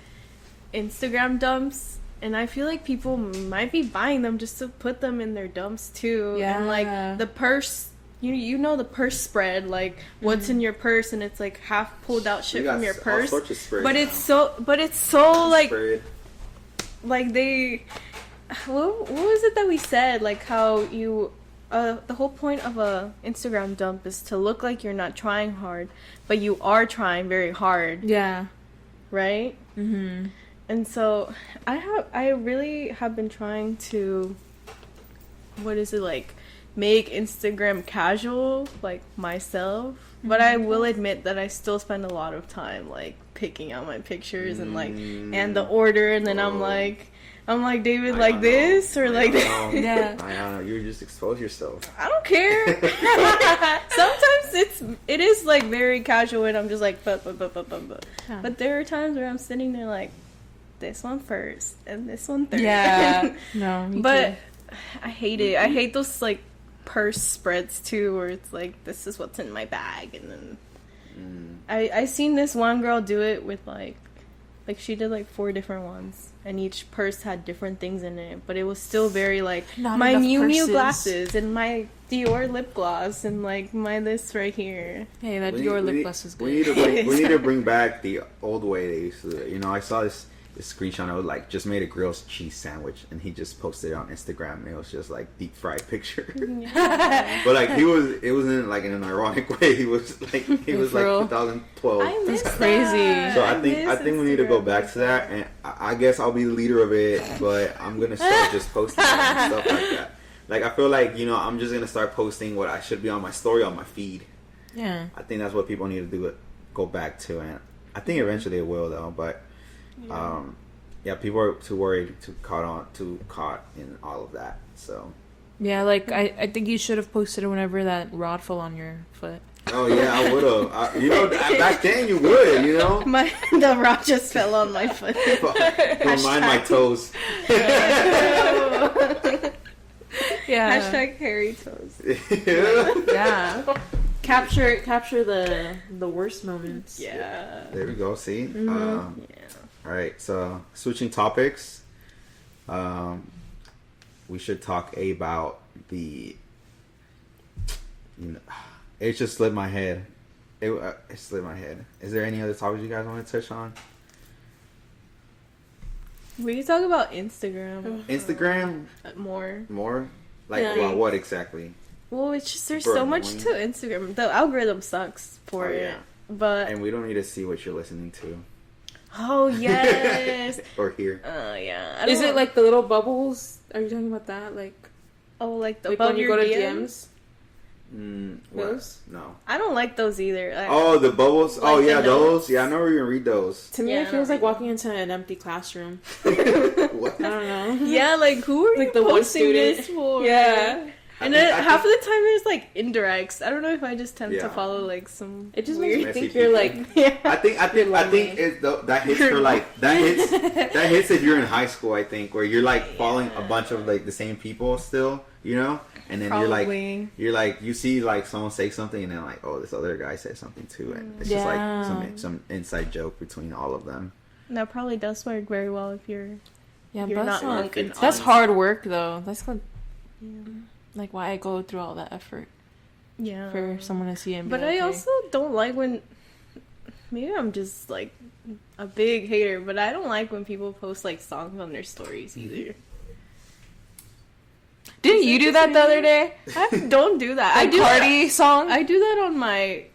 Speaker 2: Instagram dumps. And I feel like people might be buying them just to put them in their dumps too. Yeah. And like the purse, you know the purse spread, like what's in your purse, and it's like half pulled out shit from your purse. All sorts of spreads but it's so like spread. Like they, what was it that we said? Like how you the whole point of a Instagram dump is to look like you're not trying hard, but you are trying very hard,
Speaker 3: Yeah.
Speaker 2: right?
Speaker 3: Mm-hmm.
Speaker 2: And so I really have been trying to, what is it, like, make Instagram casual, like, myself. But I will admit that I still spend a lot of time, like, picking out my pictures and, like, and the order, and then I'm like, David, like this, or like that.
Speaker 3: Yeah.
Speaker 4: I don't know. You just expose yourself.
Speaker 2: I don't care. Sometimes it is, like, very casual, and I'm just like, but.
Speaker 3: Yeah.
Speaker 2: But there are times where I'm sitting there, like, this one first, and this one third.
Speaker 3: Yeah. No, me
Speaker 2: But
Speaker 3: too.
Speaker 2: I hate it. I hate those, like, purse spreads too, where it's like, this is what's in my bag, and then I seen this one girl do it with like she did like 4 different ones, and each purse had different things in it, but it was still very like,
Speaker 3: Not
Speaker 2: my
Speaker 3: enough
Speaker 2: Miu Miu
Speaker 3: purses.
Speaker 2: glasses and my Dior lip gloss and like my this right here.
Speaker 3: Hey, that your lip gloss is good.
Speaker 4: We need to bring back the old way they used to. You know, I saw this screenshot. I was like, just made a grilled cheese sandwich, and he just posted it on Instagram, and it was just like deep fried picture. But like it wasn't like in an ironic way. He was like
Speaker 3: For real?
Speaker 4: 2012.
Speaker 2: I miss
Speaker 3: That's crazy.
Speaker 2: that.
Speaker 4: So I think we need to go
Speaker 2: Instagram
Speaker 4: back to that, and I guess I'll be the leader of it, but I'm gonna start just posting and stuff like that. Like, I feel like, you know, I'm just gonna start posting what I should be on my story on my feed.
Speaker 3: Yeah.
Speaker 4: I think that's what people need to do. Go back to, and I think eventually it will though. But yeah, people are too worried, too caught in all of that. So
Speaker 3: Yeah, like, I think you should have posted it whenever that rod fell on your foot.
Speaker 4: oh yeah, I would have. You know, back then you would. You know,
Speaker 2: the rock just fell on my foot.
Speaker 4: don't mind my toes.
Speaker 3: Yeah.
Speaker 2: Hashtag hairy toes.
Speaker 3: Yeah. Capture the worst moments.
Speaker 2: Yeah.
Speaker 4: There we go. See.
Speaker 2: Yeah.
Speaker 4: All right, so switching topics, we should talk about the. It just slipped my head. It slipped my head. Is there any other topics you guys want to touch on?
Speaker 2: We can talk about Instagram.
Speaker 4: Instagram
Speaker 2: More.
Speaker 4: like
Speaker 2: Yeah.
Speaker 4: about what exactly?
Speaker 2: Well, it's just there's
Speaker 4: Super
Speaker 2: so much
Speaker 4: annoying.
Speaker 2: to Instagram. The algorithm sucks for
Speaker 4: Oh,
Speaker 2: it.
Speaker 4: yeah.
Speaker 2: But
Speaker 4: And we don't need to see what you're listening to
Speaker 2: oh yes.
Speaker 4: or hear.
Speaker 2: Yeah. I
Speaker 3: Is
Speaker 2: don't-
Speaker 3: it like the little bubbles? Are you talking about that? Like
Speaker 2: like the
Speaker 3: like
Speaker 2: above
Speaker 3: when you
Speaker 2: your
Speaker 3: go to
Speaker 2: DMs?
Speaker 3: DMs?
Speaker 4: What?
Speaker 3: Those?
Speaker 4: No.
Speaker 2: I don't like those either. Like,
Speaker 4: Oh, the bubbles.
Speaker 2: Like
Speaker 4: Oh
Speaker 2: the
Speaker 4: yeah,
Speaker 2: notes?
Speaker 4: those. Yeah, I never even read those.
Speaker 3: To me,
Speaker 2: Yeah,
Speaker 3: it
Speaker 2: I
Speaker 3: feels
Speaker 2: don't
Speaker 3: like walking into an empty classroom.
Speaker 4: What?
Speaker 3: I don't know.
Speaker 2: yeah, like who are
Speaker 3: Like
Speaker 2: you
Speaker 3: the one
Speaker 2: posting
Speaker 3: student.
Speaker 2: this for?
Speaker 3: Yeah.
Speaker 2: And
Speaker 4: I
Speaker 2: then
Speaker 4: think-
Speaker 2: half of the time there's like indirects. I don't know if I just tend
Speaker 4: Yeah.
Speaker 2: to follow like some.
Speaker 3: It just
Speaker 2: weird...
Speaker 3: makes me
Speaker 4: Messy
Speaker 3: think you're like
Speaker 2: yeah.
Speaker 4: I think it's that hits for like that hits if you're in high school. I think where you're like following a bunch of like the same people still, you know, and then
Speaker 2: Probably.
Speaker 4: you're like you see like someone say something and then like, oh, this other guy said something too, and it's just
Speaker 3: Yeah.
Speaker 4: like some inside joke between all of them.
Speaker 2: That probably does work very well if you're.
Speaker 3: yeah,
Speaker 2: You're
Speaker 3: but
Speaker 2: not
Speaker 3: that's
Speaker 2: looking
Speaker 3: that's
Speaker 2: honest.
Speaker 3: hard work though. That's like why I go through all that effort
Speaker 2: Yeah.
Speaker 3: for someone to see and be
Speaker 2: But
Speaker 3: like,
Speaker 2: I
Speaker 3: "Hey."
Speaker 2: also don't like when. Maybe I'm just like a big hater, but I don't like when people post like songs on their stories either.
Speaker 3: Didn't you do that the other day?
Speaker 2: I don't do that. I
Speaker 3: Like
Speaker 2: do
Speaker 3: party song.
Speaker 2: I do that on my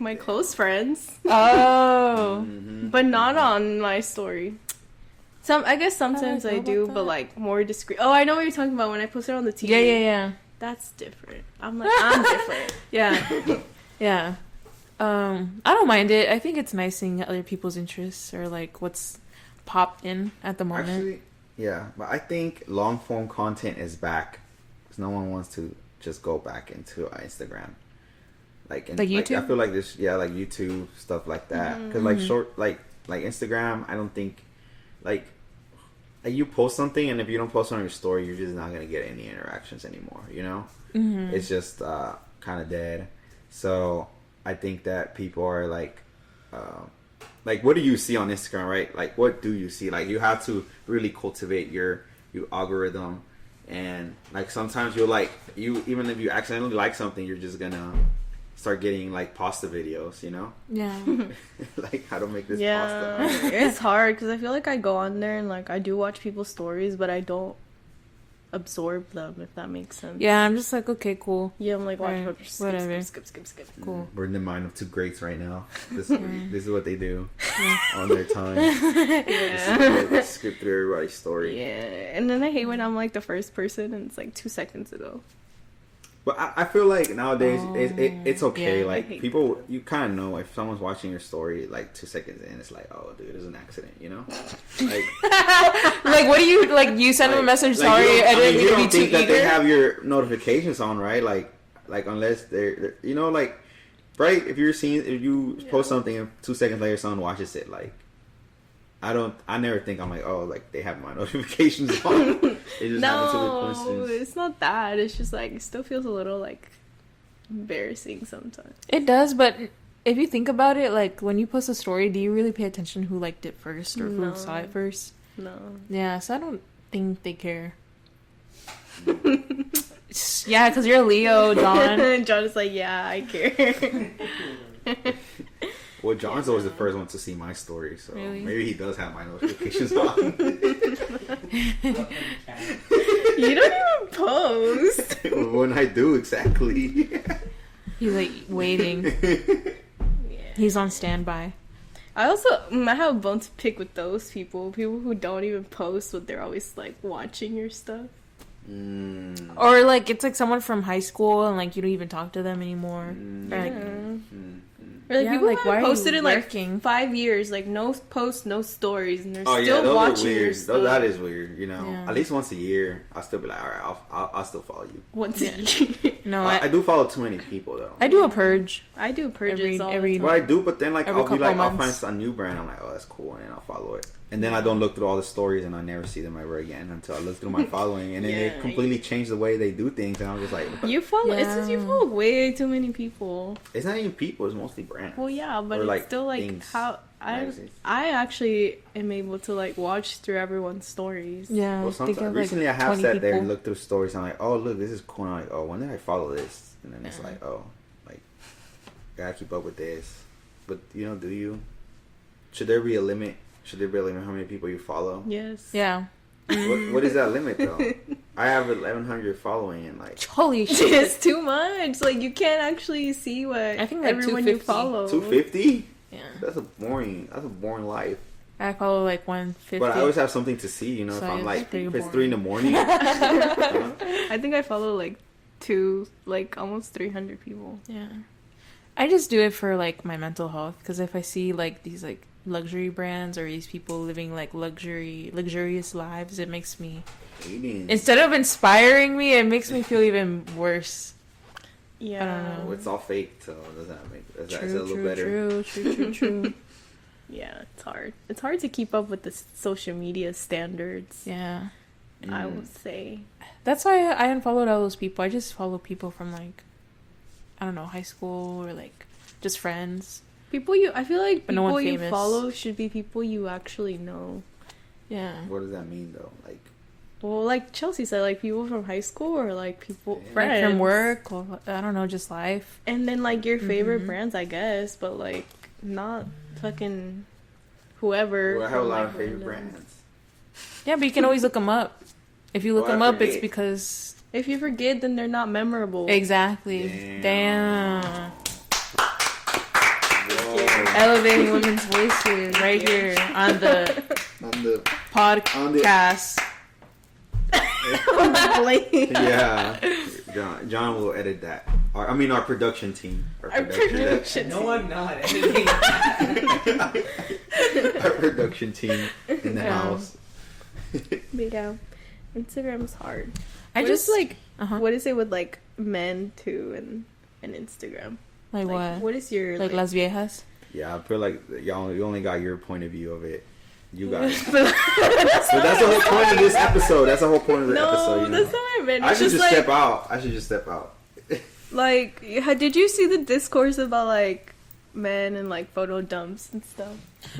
Speaker 2: my close friends,
Speaker 3: Oh.
Speaker 2: but not on my story. I guess sometimes
Speaker 3: know
Speaker 2: I do,
Speaker 3: about
Speaker 2: but
Speaker 3: that.
Speaker 2: like more discreet. Oh, I know what you're talking about when I post it on the TV.
Speaker 3: Yeah.
Speaker 2: That's different. I'm like I'm different.
Speaker 3: Yeah. Yeah. I don't mind it. I think it's nice seeing other people's interests or like what's popped in at the moment.
Speaker 4: Actually, yeah, but I think long form content is back because no one wants to just go back into Instagram. Like
Speaker 3: YouTube?
Speaker 4: I feel like this, yeah, like YouTube stuff like that. Because like short, like Instagram, I don't think like you post something, and if you don't post it on your story, you're just not gonna get any interactions anymore. You know, it's just kind of dead. So I think that people are like, what do you see on Instagram, right? Like, what do you see? Like, you have to really cultivate your algorithm, and like sometimes you'll like even if you accidentally like something, you're just gonna start getting like pasta videos, you know,
Speaker 3: Yeah.
Speaker 4: like how to make this
Speaker 2: Yeah,
Speaker 4: pasta.
Speaker 2: it's hard because I feel like I go on there and like I do watch people's stories, but I don't absorb them, if that makes sense.
Speaker 3: Yeah, I'm just like, okay, cool.
Speaker 2: Yeah, I'm like, watch
Speaker 3: Right, whatever.
Speaker 2: skip.
Speaker 3: Cool.
Speaker 4: We're in the mind of two greats right now. This is what they do on their time.
Speaker 2: Yeah.
Speaker 4: Skip through everybody's story.
Speaker 2: Yeah, and then I hate when I'm like the first person and it's like 2 seconds ago.
Speaker 4: But I feel like nowadays it's okay.
Speaker 3: yeah,
Speaker 2: I
Speaker 4: Like
Speaker 2: hate
Speaker 4: people, you kind of know if someone's watching your story like 2 seconds in, it's like, oh, dude, it was an accident, you know? Like,
Speaker 3: Like, what do you like? You send them a message. Sorry, I didn't
Speaker 4: you
Speaker 3: mean to be
Speaker 4: don't
Speaker 3: too
Speaker 4: think that
Speaker 3: eager.
Speaker 4: they have your notifications on, right? Like unless they're you know, like, right? If you post something and 2 seconds later someone watches it, like, I never think I'm like, oh, like they have my notifications on. It just happens to be
Speaker 2: No,
Speaker 4: coincidence.
Speaker 2: it's not that. It's just like it still feels a little like embarrassing sometimes.
Speaker 3: It does, but if you think about it, like when you post a story, do you really pay attention who liked it first or
Speaker 2: No.
Speaker 3: who saw it first?
Speaker 2: No.
Speaker 3: Yeah, so I don't think they care. Yeah, because you're a Leo, John.
Speaker 2: John is like, yeah, I care.
Speaker 4: Well, John's always the first one to see my story, so
Speaker 3: Really?
Speaker 4: maybe he does have my notifications on.
Speaker 2: You don't even post.
Speaker 4: When I do, exactly.
Speaker 3: He's like waiting. He's on standby.
Speaker 2: I have a bone to pick with those people who don't even post, but they're always like watching your stuff.
Speaker 3: Or like it's like someone from high school and like you don't even talk to them anymore. Or, like,
Speaker 2: Or like
Speaker 3: Yeah,
Speaker 2: people
Speaker 3: like,
Speaker 2: who
Speaker 3: why are
Speaker 2: haven't
Speaker 3: you
Speaker 2: posted in like
Speaker 3: lurking?
Speaker 2: 5 years, like no posts, no stories, and they're
Speaker 4: Oh yeah,
Speaker 2: still
Speaker 4: those are
Speaker 2: watching your
Speaker 4: weird.
Speaker 2: stuff.
Speaker 4: That is weird. You know,
Speaker 3: Yeah.
Speaker 4: at least once a year, I'll still be like, all right, I'll still follow you.
Speaker 2: Once
Speaker 3: Yeah.
Speaker 2: a year.
Speaker 3: no,
Speaker 4: I do follow too many people though.
Speaker 3: I do a purge.
Speaker 2: I do purges
Speaker 3: Every-
Speaker 2: all
Speaker 3: every-
Speaker 2: the
Speaker 4: Well,
Speaker 2: time.
Speaker 4: I do, but then like
Speaker 3: Every
Speaker 4: I'll be
Speaker 3: couple
Speaker 4: like, I'll
Speaker 3: months.
Speaker 4: find a new brand. I'm like, oh, that's cool, and I'll follow it. And then I don't look through all the stories, and I never see them ever again until I look through my following, and then
Speaker 2: Yeah.
Speaker 4: they completely change the way they do things, and I'm just like,
Speaker 2: You follow. It says you
Speaker 3: Yeah.
Speaker 2: follow way too many people.
Speaker 4: it's not even people; it's mostly brands.
Speaker 2: Well, yeah, but
Speaker 4: Or,
Speaker 2: it's
Speaker 4: like,
Speaker 2: still like
Speaker 4: things,
Speaker 2: how
Speaker 4: magazines.
Speaker 2: I actually am able to like watch through everyone's stories.
Speaker 3: Yeah.
Speaker 4: Well,
Speaker 3: I think
Speaker 4: sometimes
Speaker 3: of,
Speaker 4: recently I have
Speaker 3: 20
Speaker 4: sat there and
Speaker 3: people.
Speaker 4: looked through stories. And I'm like, oh look, this is cool. And I'm like, oh, when did I follow this? And then it's
Speaker 3: Yeah.
Speaker 4: like, oh, like gotta keep up with this. But you know, do you? Should there be a limit? Should there be a limit how many people you follow?
Speaker 2: Yes.
Speaker 3: Yeah.
Speaker 4: What is that limit though? I have 1,100 following and like
Speaker 3: Holy shit.
Speaker 2: It's too much. Like you can't actually see what
Speaker 3: I think, like,
Speaker 2: everyone you
Speaker 3: 250.
Speaker 2: follow.
Speaker 4: 250.
Speaker 3: Yeah.
Speaker 4: That's a boring life.
Speaker 3: I follow like 150.
Speaker 4: But I always have something to see. You know,
Speaker 3: So
Speaker 4: if I'm
Speaker 3: it's
Speaker 4: like
Speaker 3: pretty
Speaker 4: if it's
Speaker 3: boring.
Speaker 4: 3 in the morning.
Speaker 2: I think I follow like almost 300 people.
Speaker 3: Yeah. I just do it for like my mental health because if I see like these like luxury brands or these people living like luxurious lives, it makes me,
Speaker 4: Eating.
Speaker 3: instead of inspiring me, it makes me feel even worse.
Speaker 2: Yeah.
Speaker 3: I don't know.
Speaker 4: Well, it's all fake, so does that make it's a
Speaker 3: True,
Speaker 4: little
Speaker 3: true,
Speaker 4: better?
Speaker 3: true.
Speaker 2: Yeah, it's hard. It's hard to keep up with the social media standards.
Speaker 3: Yeah.
Speaker 2: I would say.
Speaker 3: That's why I unfollowed all those people. I just follow people from like, I don't know, high school or like just friends.
Speaker 2: I feel like
Speaker 3: But no
Speaker 2: people
Speaker 3: one
Speaker 2: you
Speaker 3: famous.
Speaker 2: follow should be people you actually know.
Speaker 3: Yeah.
Speaker 4: What does that mean though? Like,
Speaker 2: Well, like Chelsea said, like people from high school or like people
Speaker 4: Yeah.
Speaker 2: friends
Speaker 3: Like from work or I don't know, just life.
Speaker 2: and then like your favorite
Speaker 3: Mhm.
Speaker 2: brands, I guess, but like not fucking whoever.
Speaker 4: well, I have a
Speaker 2: from,
Speaker 4: lot
Speaker 2: like,
Speaker 4: of favorite
Speaker 2: random-
Speaker 4: brands.
Speaker 3: Yeah, but you can always look them up. If you look
Speaker 4: Well, I
Speaker 3: them up, it's
Speaker 4: forget.
Speaker 3: because
Speaker 2: If you forget, then they're not memorable.
Speaker 3: exactly. Damn.
Speaker 4: Whoa.
Speaker 3: Elevating women's voices right here on the
Speaker 4: On the
Speaker 3: podcast.
Speaker 4: yeah, John will edit that. Our production team.
Speaker 2: Our production
Speaker 1: No, I'm not editing that.
Speaker 4: Our production team in the
Speaker 3: Yeah.
Speaker 4: house.
Speaker 2: But yeah, Instagram's hard.
Speaker 3: I
Speaker 2: What
Speaker 3: just
Speaker 2: is, like
Speaker 3: uh-huh.
Speaker 2: what is it with like men too and Instagram?
Speaker 3: Like what?
Speaker 2: What is your
Speaker 3: Like Las Viejas?
Speaker 4: Yeah, I feel like you only got your point of view of it. You guys.
Speaker 2: But
Speaker 4: So that's the whole point of this episode. That's the whole point of the
Speaker 2: no,
Speaker 4: episode. You know?
Speaker 2: that's not what I meant.
Speaker 4: I
Speaker 2: It's
Speaker 4: should
Speaker 2: just
Speaker 4: just
Speaker 2: like
Speaker 4: step out. I should just step out.
Speaker 2: like did you see the discourse about like men and like photo dumps and stuff?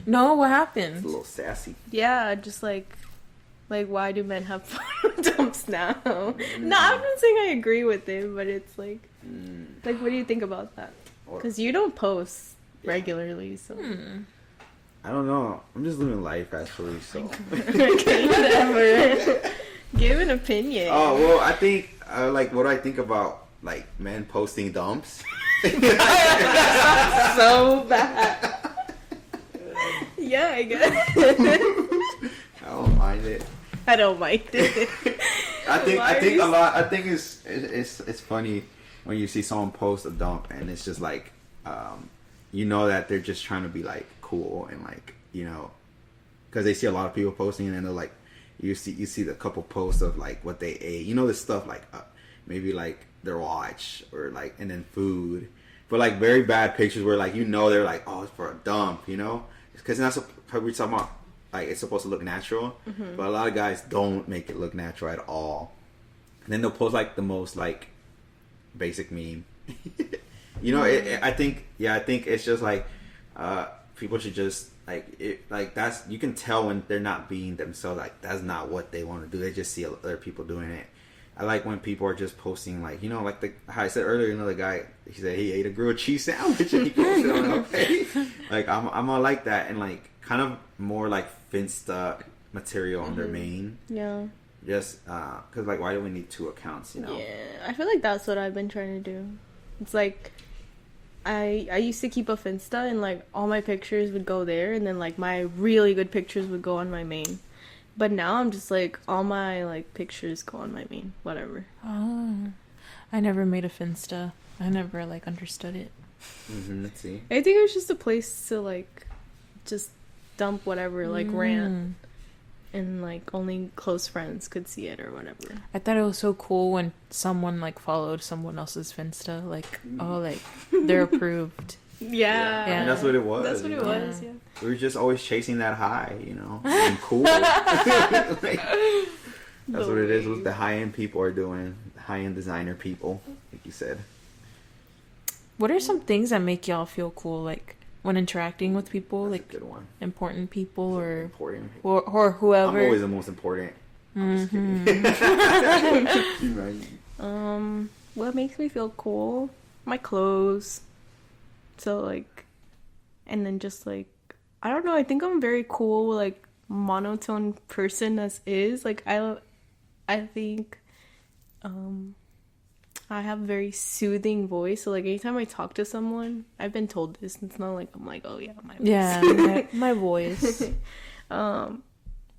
Speaker 3: No, what
Speaker 4: It's a
Speaker 3: happened?
Speaker 4: little sassy.
Speaker 2: Yeah, just like why do men have photo dumps now? No, I'm not saying I agree with it, but it's like what do you think about that? Because you don't post regularly, so
Speaker 4: I don't know. I'm just living life actually. So
Speaker 2: okay, whatever. Give an opinion.
Speaker 4: Oh well, I think like what do I think about like men posting dumps?
Speaker 2: So bad. Yeah, I guess.
Speaker 4: I don't mind it.
Speaker 2: I don't mind it.
Speaker 4: I think a lot. I think it's funny when you see someone post a dump and it's just like, you know that they're just trying to be like cool and like, you know, because they see a lot of people posting and they're like, you see the couple posts of like what they ate, you know, this stuff like maybe like their watch or like and then food, but like very bad pictures where like, you know, they're like, oh, it's for a dump, you know, because that's what we're talking about. Like, it's supposed to look natural, but a lot of guys don't make it look natural at all. And then they'll post like the most like basic meme. You know, I think it's just like people should just like that's, you can tell when they're not being themselves. Like, that's not what they want to do. They just see other people doing it. I like when people are just posting like, you know, like how I said earlier, you know, the guy, he said he ate a grilled cheese sandwich and he posted on it. Okay. Like I'm gonna like that, and like kind of more like Finsta material on their main.
Speaker 2: Yeah.
Speaker 4: Just because like, why do we need two accounts, you know?
Speaker 2: Yeah, I feel like that's what I've been trying to do. It's like I used to keep a Finsta and like all my pictures would go there, and then like my really good pictures would go on my main. But now I'm just like, all my like pictures go on my main, whatever.
Speaker 3: Oh, I never made a Finsta. I never like understood it.
Speaker 4: Let's see.
Speaker 2: I think it was just a place to like just dump whatever, like rant, and like only close friends could see it or whatever.
Speaker 3: I thought it was so cool when someone like followed someone else's Finsta, like oh, like they're approved.
Speaker 2: Yeah.
Speaker 4: I mean, that's what it was.
Speaker 2: That's what it
Speaker 4: know?
Speaker 2: was. Yeah.
Speaker 4: We were just always chasing that high, you know, and cool. Like, that's what it is. What the high end people are doing. High end designer people, like you said.
Speaker 3: What are some things that make y'all feel cool, like when interacting with people,
Speaker 4: That's
Speaker 3: like
Speaker 4: a good one.
Speaker 3: important people or
Speaker 4: Important.
Speaker 3: or whoever?
Speaker 4: I'm always the most important. I'm just kidding.
Speaker 2: What makes me feel cool? My clothes. So like, and then just like, I don't know, I think I'm a very cool, like, monotone person as is. Like, I think I have a very soothing voice. So like, anytime I talk to someone, I've been told this, and it's not like I'm like, oh yeah, my voice.
Speaker 3: Yeah, my voice.
Speaker 2: I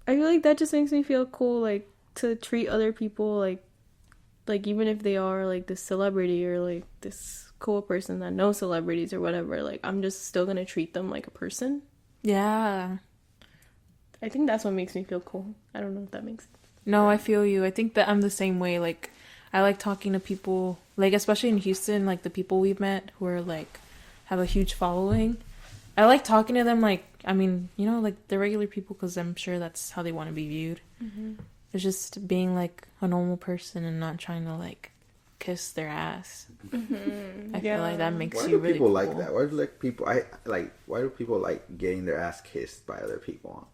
Speaker 2: feel like that just makes me feel cool, like, to treat other people like even if they are like this celebrity or like this cool person that knows celebrities or whatever, like I'm just still gonna treat them like a person.
Speaker 3: Yeah.
Speaker 2: I think that's what makes me feel cool. I don't know if that makes sense.
Speaker 3: No, I feel you. I think that I'm the same way. Like, I like talking to people, like, especially in Houston, like, the people we've met who are, like, have a huge following. I like talking to them, like, I mean, you know, like, the regular people, because I'm sure that's how they want to be viewed. It's just being, like, a normal person and not trying to, like, kiss their ass. I feel like that makes you really cool.
Speaker 4: Why do people like that? Why do people like getting their ass kissed by other people?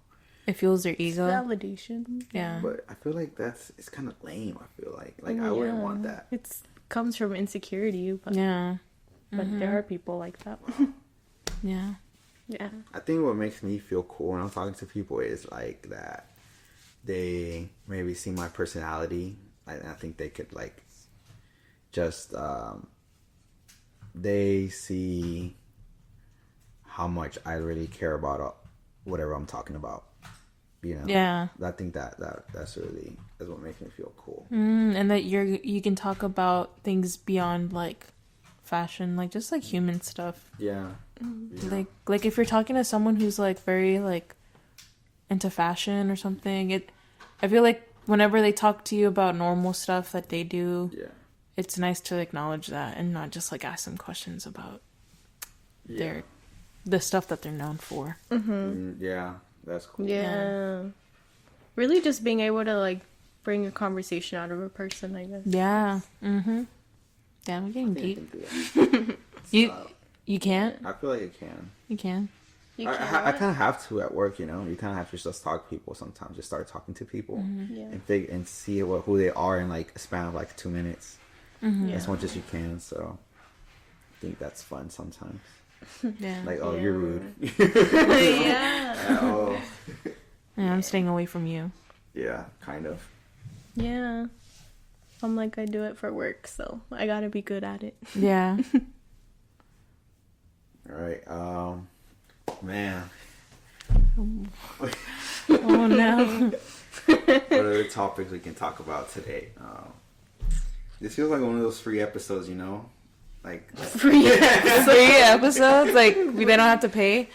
Speaker 3: It fuels their ego.
Speaker 2: Validation.
Speaker 3: Yeah.
Speaker 4: But I feel like it's kind of lame. I feel like I wouldn't want that.
Speaker 2: It comes from insecurity, but
Speaker 3: Yeah.
Speaker 2: but there are people like that.
Speaker 3: Yeah.
Speaker 2: Yeah.
Speaker 4: I think what makes me feel cool when I'm talking to people is like that they maybe see my personality. I think they could like just they see how much I really care about whatever I'm talking about. You know?
Speaker 3: Yeah.
Speaker 4: I think that's what makes me feel cool.
Speaker 3: And that you can talk about things beyond like fashion, like just like human stuff.
Speaker 4: Yeah.
Speaker 3: Like if you're talking to someone who's like very like into fashion or something, I feel like whenever they talk to you about normal stuff that they do, it's nice to acknowledge that and not just like ask them questions about the stuff that they're known for.
Speaker 4: Yeah, that's cool.
Speaker 2: Yeah. Really just being able to like bring a conversation out of a person, I guess.
Speaker 3: Yeah. Yeah, we're getting deep. You can't?
Speaker 4: I feel like it can.
Speaker 3: You can.
Speaker 4: I kind of have to at work, you know. You kind of have to just talk to people sometimes. Just start talking to people and see who they are in like a span of like 2 minutes, as much as you can. So I think that's fun sometimes.
Speaker 3: Yeah.
Speaker 4: Like, oh, you're rude.
Speaker 2: Yeah.
Speaker 4: Oh.
Speaker 3: Yeah, I'm staying away from you.
Speaker 4: Yeah, kind of.
Speaker 2: Yeah. I'm like, I do it for work, so I gotta be good at it.
Speaker 3: Yeah.
Speaker 4: All right. Man.
Speaker 3: Oh no.
Speaker 4: What other topics we can talk about today? This feels like one of those free episodes, you know? Like
Speaker 3: Free episodes? Like they don't have to pay?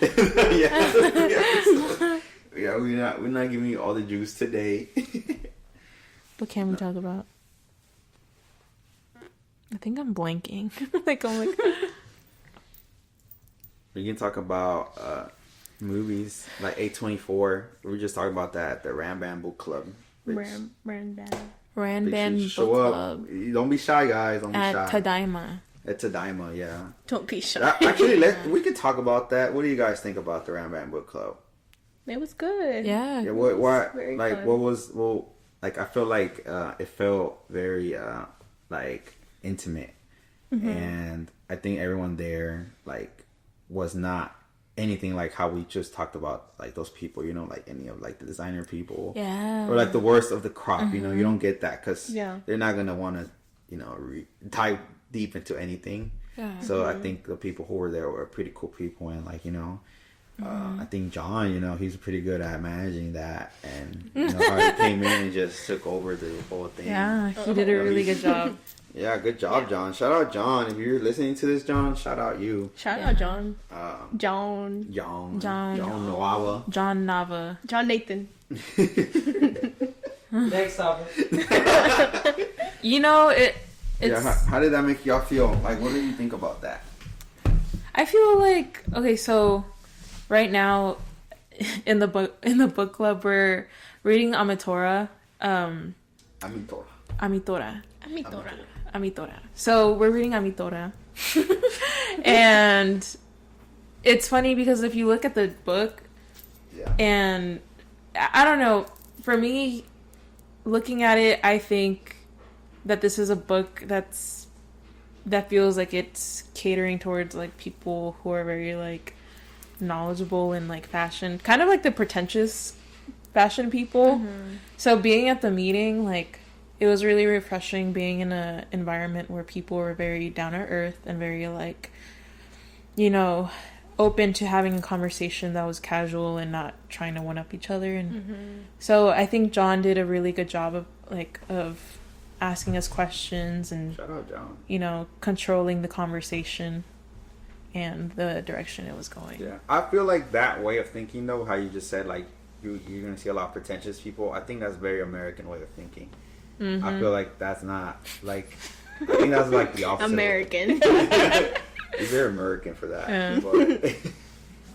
Speaker 4: Yeah, we're not giving you all the juice today.
Speaker 3: What can we talk about? I think I'm blanking. Like I'm like
Speaker 4: We can talk about movies like A24. We were just talking about that at the Ramban Book Club.
Speaker 2: Ran bad.
Speaker 3: Ranban
Speaker 4: Show
Speaker 3: Book
Speaker 4: up.
Speaker 3: Club
Speaker 4: Don't be shy, guys. Don't be
Speaker 3: at
Speaker 4: shy.
Speaker 3: Tadaima.
Speaker 4: At Tadaima, yeah.
Speaker 2: Don't be shy.
Speaker 4: Actually, we could talk about that. What do you guys think about the Ramban Book Club?
Speaker 2: It was good.
Speaker 3: Yeah.
Speaker 4: Yeah, what
Speaker 2: very
Speaker 4: like
Speaker 2: fun.
Speaker 4: what was like I feel like it felt very like intimate, and I think everyone there like was not anything like how we just talked about like those people, you know, like any of like the designer people,
Speaker 3: Yeah.
Speaker 4: or like the worst of the crop. You know, you don't get that because
Speaker 2: Yeah.
Speaker 4: they're not gonna want to, you know, dive deep into anything.
Speaker 3: Yeah.
Speaker 4: So I think the people who were there were pretty cool people, and like, you know, I think John, you know, he's pretty good at managing that, and you know how he came in and just took over the whole thing.
Speaker 3: Yeah, he did a really good job.
Speaker 4: Yeah, good job, John. Shout out John. If you're listening to this, John, shout out you.
Speaker 2: Shout out John.
Speaker 4: John
Speaker 3: John.
Speaker 4: Noawa.
Speaker 3: John Nava.
Speaker 2: John Nathan.
Speaker 1: Next topic.
Speaker 3: You know, it's
Speaker 4: How did that make y'all feel? Like, what do you think about that?
Speaker 3: I feel like, okay, so right now in the book club we're reading Amitora. Amitora. So we're reading Amitora. And it's funny because if you look at the book,
Speaker 4: Yeah.
Speaker 3: and I don't know, for me, looking at it, I think that this is a book that feels like it's catering towards like people who are very like knowledgeable in like fashion, kind of like the pretentious fashion people. So being at the meeting, like, it was really refreshing being in an environment where people were very down to earth and very like, you know, open to having a conversation that was casual and not trying to one up each other. And so I think John did a really good job of asking us questions and,
Speaker 4: Shout out John.
Speaker 3: you know, controlling the conversation and the direction it was going.
Speaker 4: Yeah, I feel like that way of thinking, though, how you just said, like, you're going to see a lot of pretentious people. I think that's a very American way of thinking. I feel like that's not, like, I think that's, like, the opposite.
Speaker 2: American.
Speaker 4: It's very American for that.
Speaker 3: Yeah.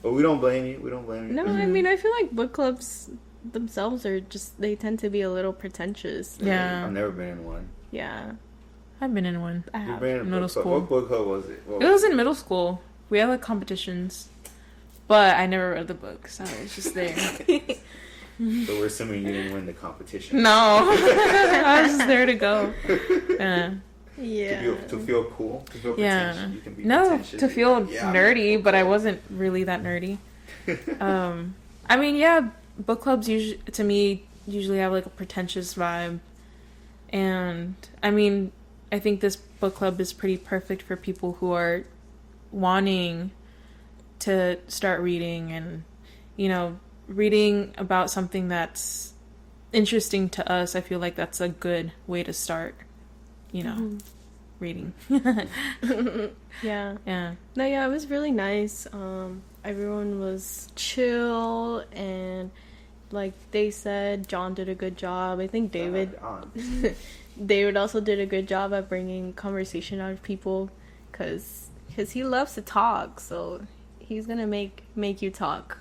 Speaker 4: But we don't blame you. We don't blame you.
Speaker 2: No, I mean, I feel like book clubs themselves are just, they tend to be a little pretentious.
Speaker 3: Yeah.
Speaker 4: I've never been in one.
Speaker 2: Yeah.
Speaker 3: I've been in one.
Speaker 2: I
Speaker 4: You've
Speaker 2: have.
Speaker 4: been in a
Speaker 3: Middle
Speaker 4: book club.
Speaker 3: school.
Speaker 4: What book club was it? What
Speaker 3: It was in middle school. We had like competitions, but I never read the book, so it was just there.
Speaker 4: So we're assuming you didn't win the competition.
Speaker 3: No, I was just there to go.
Speaker 2: Yeah.
Speaker 4: To feel cool. To feel
Speaker 3: Yeah.
Speaker 4: pretentious. You can be
Speaker 3: No,
Speaker 4: pretentious.
Speaker 3: to feel
Speaker 4: Yeah, I'm
Speaker 3: nerdy,
Speaker 4: in a
Speaker 3: but I
Speaker 4: book
Speaker 3: wasn't really that nerdy. I mean, yeah, book clubs usually, to me, usually have like a pretentious vibe, and I mean, I think this book club is pretty perfect for people who are wanting to start reading and, you know, reading about something that's interesting to us. I feel like that's a good way to start, you know, reading.
Speaker 2: Yeah.
Speaker 3: Yeah.
Speaker 2: No, yeah, it was really nice. Everyone was chill, and like they said, John did a good job. I think David David also did a good job at bringing conversation out of people, because he loves to talk, so he's gonna make you talk.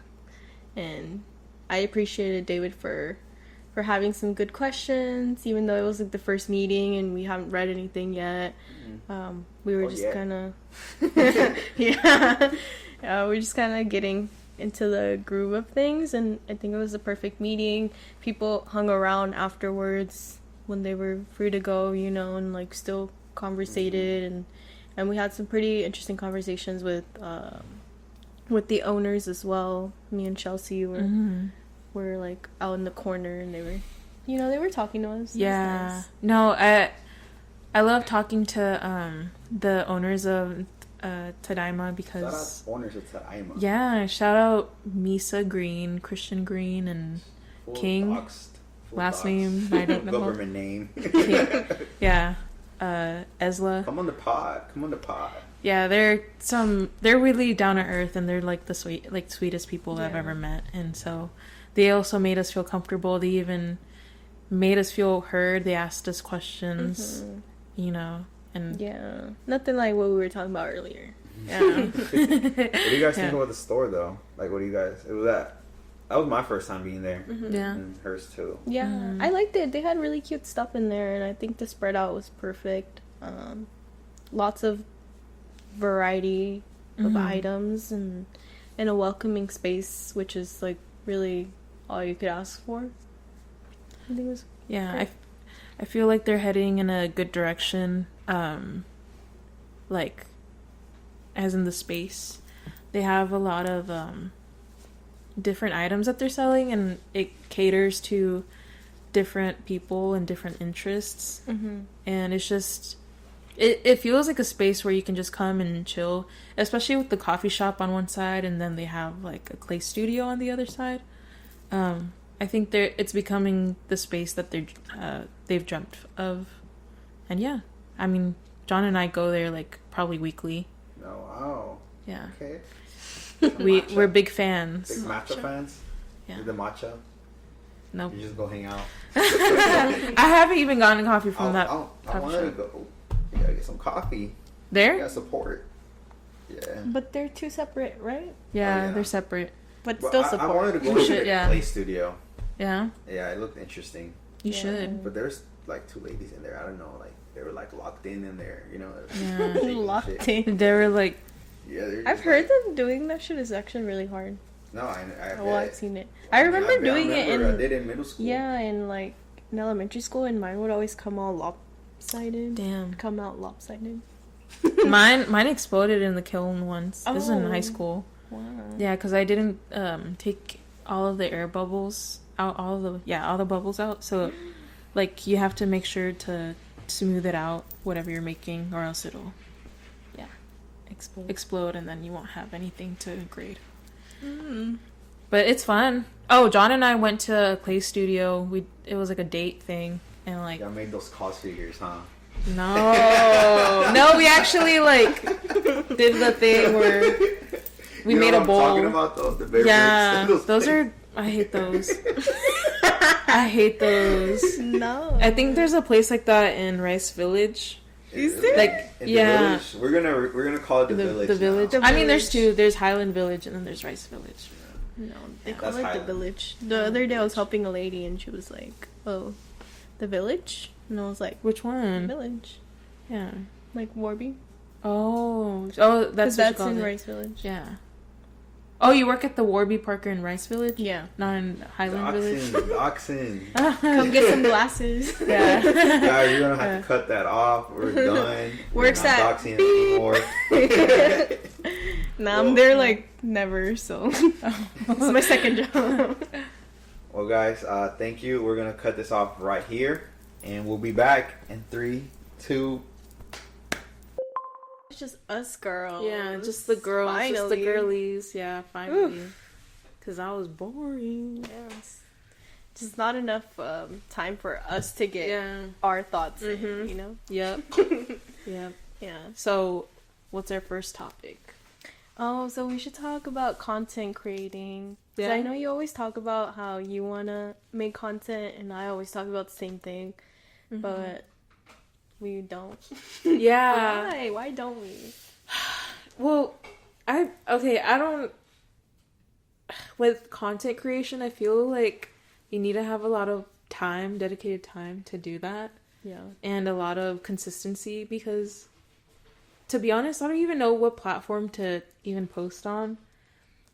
Speaker 2: And I appreciated David for having some good questions, even though it was like the first meeting and we haven't read anything yet. We were just kind of we're just kind of getting into the groove of things, and I think it was a perfect meeting. People hung around afterwards when they were free to go, you know, and like still conversated, and we had some pretty interesting conversations with the owners as well. Me and Shelsie were like out in the corner, and they were you know, they were talking to us. It was
Speaker 3: Yeah.
Speaker 2: nice.
Speaker 3: No, I love talking to the owners of Tadaima
Speaker 4: Shout out
Speaker 3: because
Speaker 4: owners of Tadaima.
Speaker 3: yeah, shout out Misa Green, Christian Green, and
Speaker 4: Full
Speaker 3: King.
Speaker 4: doxed. Full
Speaker 3: Last
Speaker 4: doxed.
Speaker 3: name, I don't know.
Speaker 4: Government name.
Speaker 3: Yeah, Esla.
Speaker 4: Come on the pod. Come on the pod.
Speaker 3: Yeah, they're really down to earth, and they're like the sweetest people I've
Speaker 2: Yeah.
Speaker 3: ever met. And so they also made us feel comfortable. They even made us feel heard. They asked us questions, you know, and
Speaker 2: Yeah, nothing like what we were talking about earlier.
Speaker 3: yeah.
Speaker 4: What do you guys think
Speaker 3: Yeah.
Speaker 4: about the store though? Like, what do you guys? It was that was my first time being there,
Speaker 3: Yeah.
Speaker 4: and hers too.
Speaker 2: Yeah,
Speaker 3: Mhm.
Speaker 2: I liked it. They had really cute stuff in there, and I think the spread out was perfect. Lots of variety of
Speaker 3: Mhm.
Speaker 2: items and a welcoming space, which is like really all you could ask for. I think it was
Speaker 3: Yeah,
Speaker 2: Great.
Speaker 3: I feel like they're heading in a good direction. Like, as in the space, they have a lot of different items that they're selling, and it caters to different people and different interests. And it's just it feels like a space where you can just come and chill, especially with the coffee shop on one side, and then they have like a clay studio on the other side. I think it's becoming the space that they've dreamt of. And yeah, I mean, John and I go there like probably weekly.
Speaker 4: Oh wow.
Speaker 3: Yeah,
Speaker 4: Okay.
Speaker 3: we're big fans.
Speaker 4: Big matcha fans.
Speaker 3: Yeah.
Speaker 4: The matcha.
Speaker 3: Nope.
Speaker 4: You just go hang out.
Speaker 3: I haven't even gotten coffee from that
Speaker 4: I
Speaker 3: coffee
Speaker 4: wanted to
Speaker 3: shop.
Speaker 4: go. You gotta get some coffee. You
Speaker 3: There.
Speaker 4: gotta support. Yeah.
Speaker 2: but they're two separate, right?
Speaker 3: Yeah,
Speaker 4: Oh, yeah.
Speaker 3: they're separate.
Speaker 2: But
Speaker 4: Well,
Speaker 2: still
Speaker 4: I
Speaker 2: support.
Speaker 4: wanted to go
Speaker 3: We
Speaker 4: to
Speaker 3: should,
Speaker 4: the
Speaker 3: yeah.
Speaker 4: play studio.
Speaker 3: Yeah,
Speaker 4: Yeah, it looked interesting.
Speaker 3: you
Speaker 2: Yeah.
Speaker 3: should.
Speaker 4: But there's like two ladies in there. I don't know. Like they were like locked in there. You know.
Speaker 3: Yeah.
Speaker 4: shaking and
Speaker 2: Locked
Speaker 4: shit.
Speaker 2: in.
Speaker 3: They were like,
Speaker 4: Yeah. they're
Speaker 2: I've
Speaker 4: just
Speaker 2: heard
Speaker 4: like-
Speaker 2: them doing that shit is actually really hard.
Speaker 4: No, I
Speaker 2: Well, I've seen it. I remember doing it
Speaker 4: I
Speaker 2: in
Speaker 4: did in middle school.
Speaker 2: yeah, in like in elementary school, and mine would always come all lopsided.
Speaker 3: damn.
Speaker 2: Come out lopsided.
Speaker 3: Mine exploded in the kiln once. This is in high
Speaker 2: Oh.
Speaker 3: school.
Speaker 2: Wow.
Speaker 3: Yeah, because I didn't take all of the air bubbles out, all the bubbles out. So, like, you have to make sure to smooth it out, whatever you're making, or else it'll explode, and then you won't have anything to grade. But it's fun. Oh, John and I went to a clay studio. It was like a date thing, and like
Speaker 4: Y'all made those cause figures, huh?
Speaker 3: no, we actually like did the thing where we
Speaker 4: You know
Speaker 3: made
Speaker 4: what
Speaker 3: a
Speaker 4: I'm
Speaker 3: bowl.
Speaker 4: talking about those, the
Speaker 3: Yeah,
Speaker 4: bricks?
Speaker 3: those
Speaker 4: things.
Speaker 3: are. I hate those. I hate those.
Speaker 2: No.
Speaker 3: I think there's a place like that in Rice Village.
Speaker 2: Is there?
Speaker 3: Like,
Speaker 4: In the
Speaker 3: yeah,
Speaker 4: village? We're gonna call it the village.
Speaker 3: The village.
Speaker 4: now.
Speaker 2: The
Speaker 3: I mean, there's
Speaker 2: village.
Speaker 3: two. There's Highland Village and then there's Rice Village.
Speaker 2: No, they
Speaker 3: Yeah.
Speaker 2: call
Speaker 4: That's
Speaker 2: it the
Speaker 4: Highland.
Speaker 2: village. The other day I was helping a lady and she was like, "Oh, the village?" And I was like,
Speaker 3: Which one?
Speaker 2: "Village,
Speaker 3: Yeah.
Speaker 2: like Warby."
Speaker 3: Oh, that's
Speaker 2: Because
Speaker 3: what you
Speaker 2: that's
Speaker 3: call
Speaker 2: in
Speaker 3: it.
Speaker 2: Rice Village.
Speaker 3: Yeah. Oh, you work at the Warby Parker in Rice Village?
Speaker 2: Yeah.
Speaker 3: Not in Highland Village?
Speaker 4: Dachshund.
Speaker 2: Come get some glasses.
Speaker 3: Yeah.
Speaker 4: Guys, you're gonna have to cut that off. We're done.
Speaker 2: Works
Speaker 4: We're not
Speaker 2: at
Speaker 4: doxing
Speaker 2: beep.
Speaker 4: anymore.
Speaker 2: Nah, I'm there like never, so it's my second job.
Speaker 4: Well, guys, thank you. We're gonna cut this off right here, and we'll be back in 3, 2.
Speaker 2: It's just us girls.
Speaker 3: Yeah, just the girls, just the
Speaker 2: Finally.
Speaker 3: girlies. Yeah, finally. Because I was boring.
Speaker 2: Yes. Just not enough time for us to get
Speaker 3: Yeah.
Speaker 2: our thoughts in,
Speaker 3: Mhm.
Speaker 2: you know?
Speaker 3: Yep. Yep.
Speaker 2: Yeah.
Speaker 3: So, what's our first topic?
Speaker 2: Oh, so we should talk about content creating. 'Cause I know you always talk about how you want to make content, and I always talk about the same thing, but we don't.
Speaker 3: Yeah.
Speaker 2: Why? Why don't we?
Speaker 3: Well, I don't. With content creation, I feel like you need to have a lot of time, dedicated time to do that,
Speaker 2: Yeah.
Speaker 3: and a lot of consistency because, to be honest, I don't even know what platform to even post on.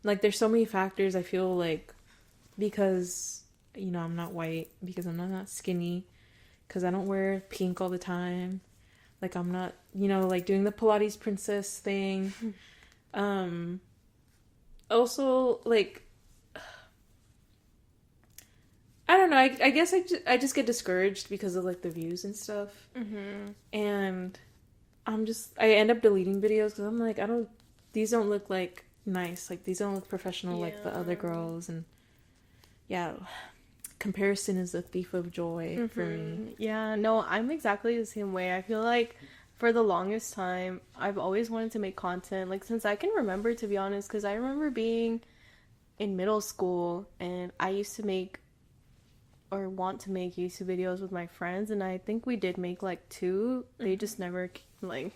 Speaker 3: Like, there's so many factors, I feel like, because, you know, I'm not white, because I'm not skinny, because I don't wear pink all the time. Like, I'm not, you know, like, doing the Pilates princess thing. Also, like, I don't know. I guess I just get discouraged because of like the views and stuff, and I end up deleting videos because I'm like, these don't look like nice, like these don't look professional like the other girls, and yeah, comparison is the thief of joy for me.
Speaker 2: Yeah, no, I'm exactly the same way. I feel like for the longest time I've always wanted to make content, like since I can remember, to be honest, because I remember being in middle school and I used to make or want to make YouTube videos with my friends, and I think we did make like 2. They just never like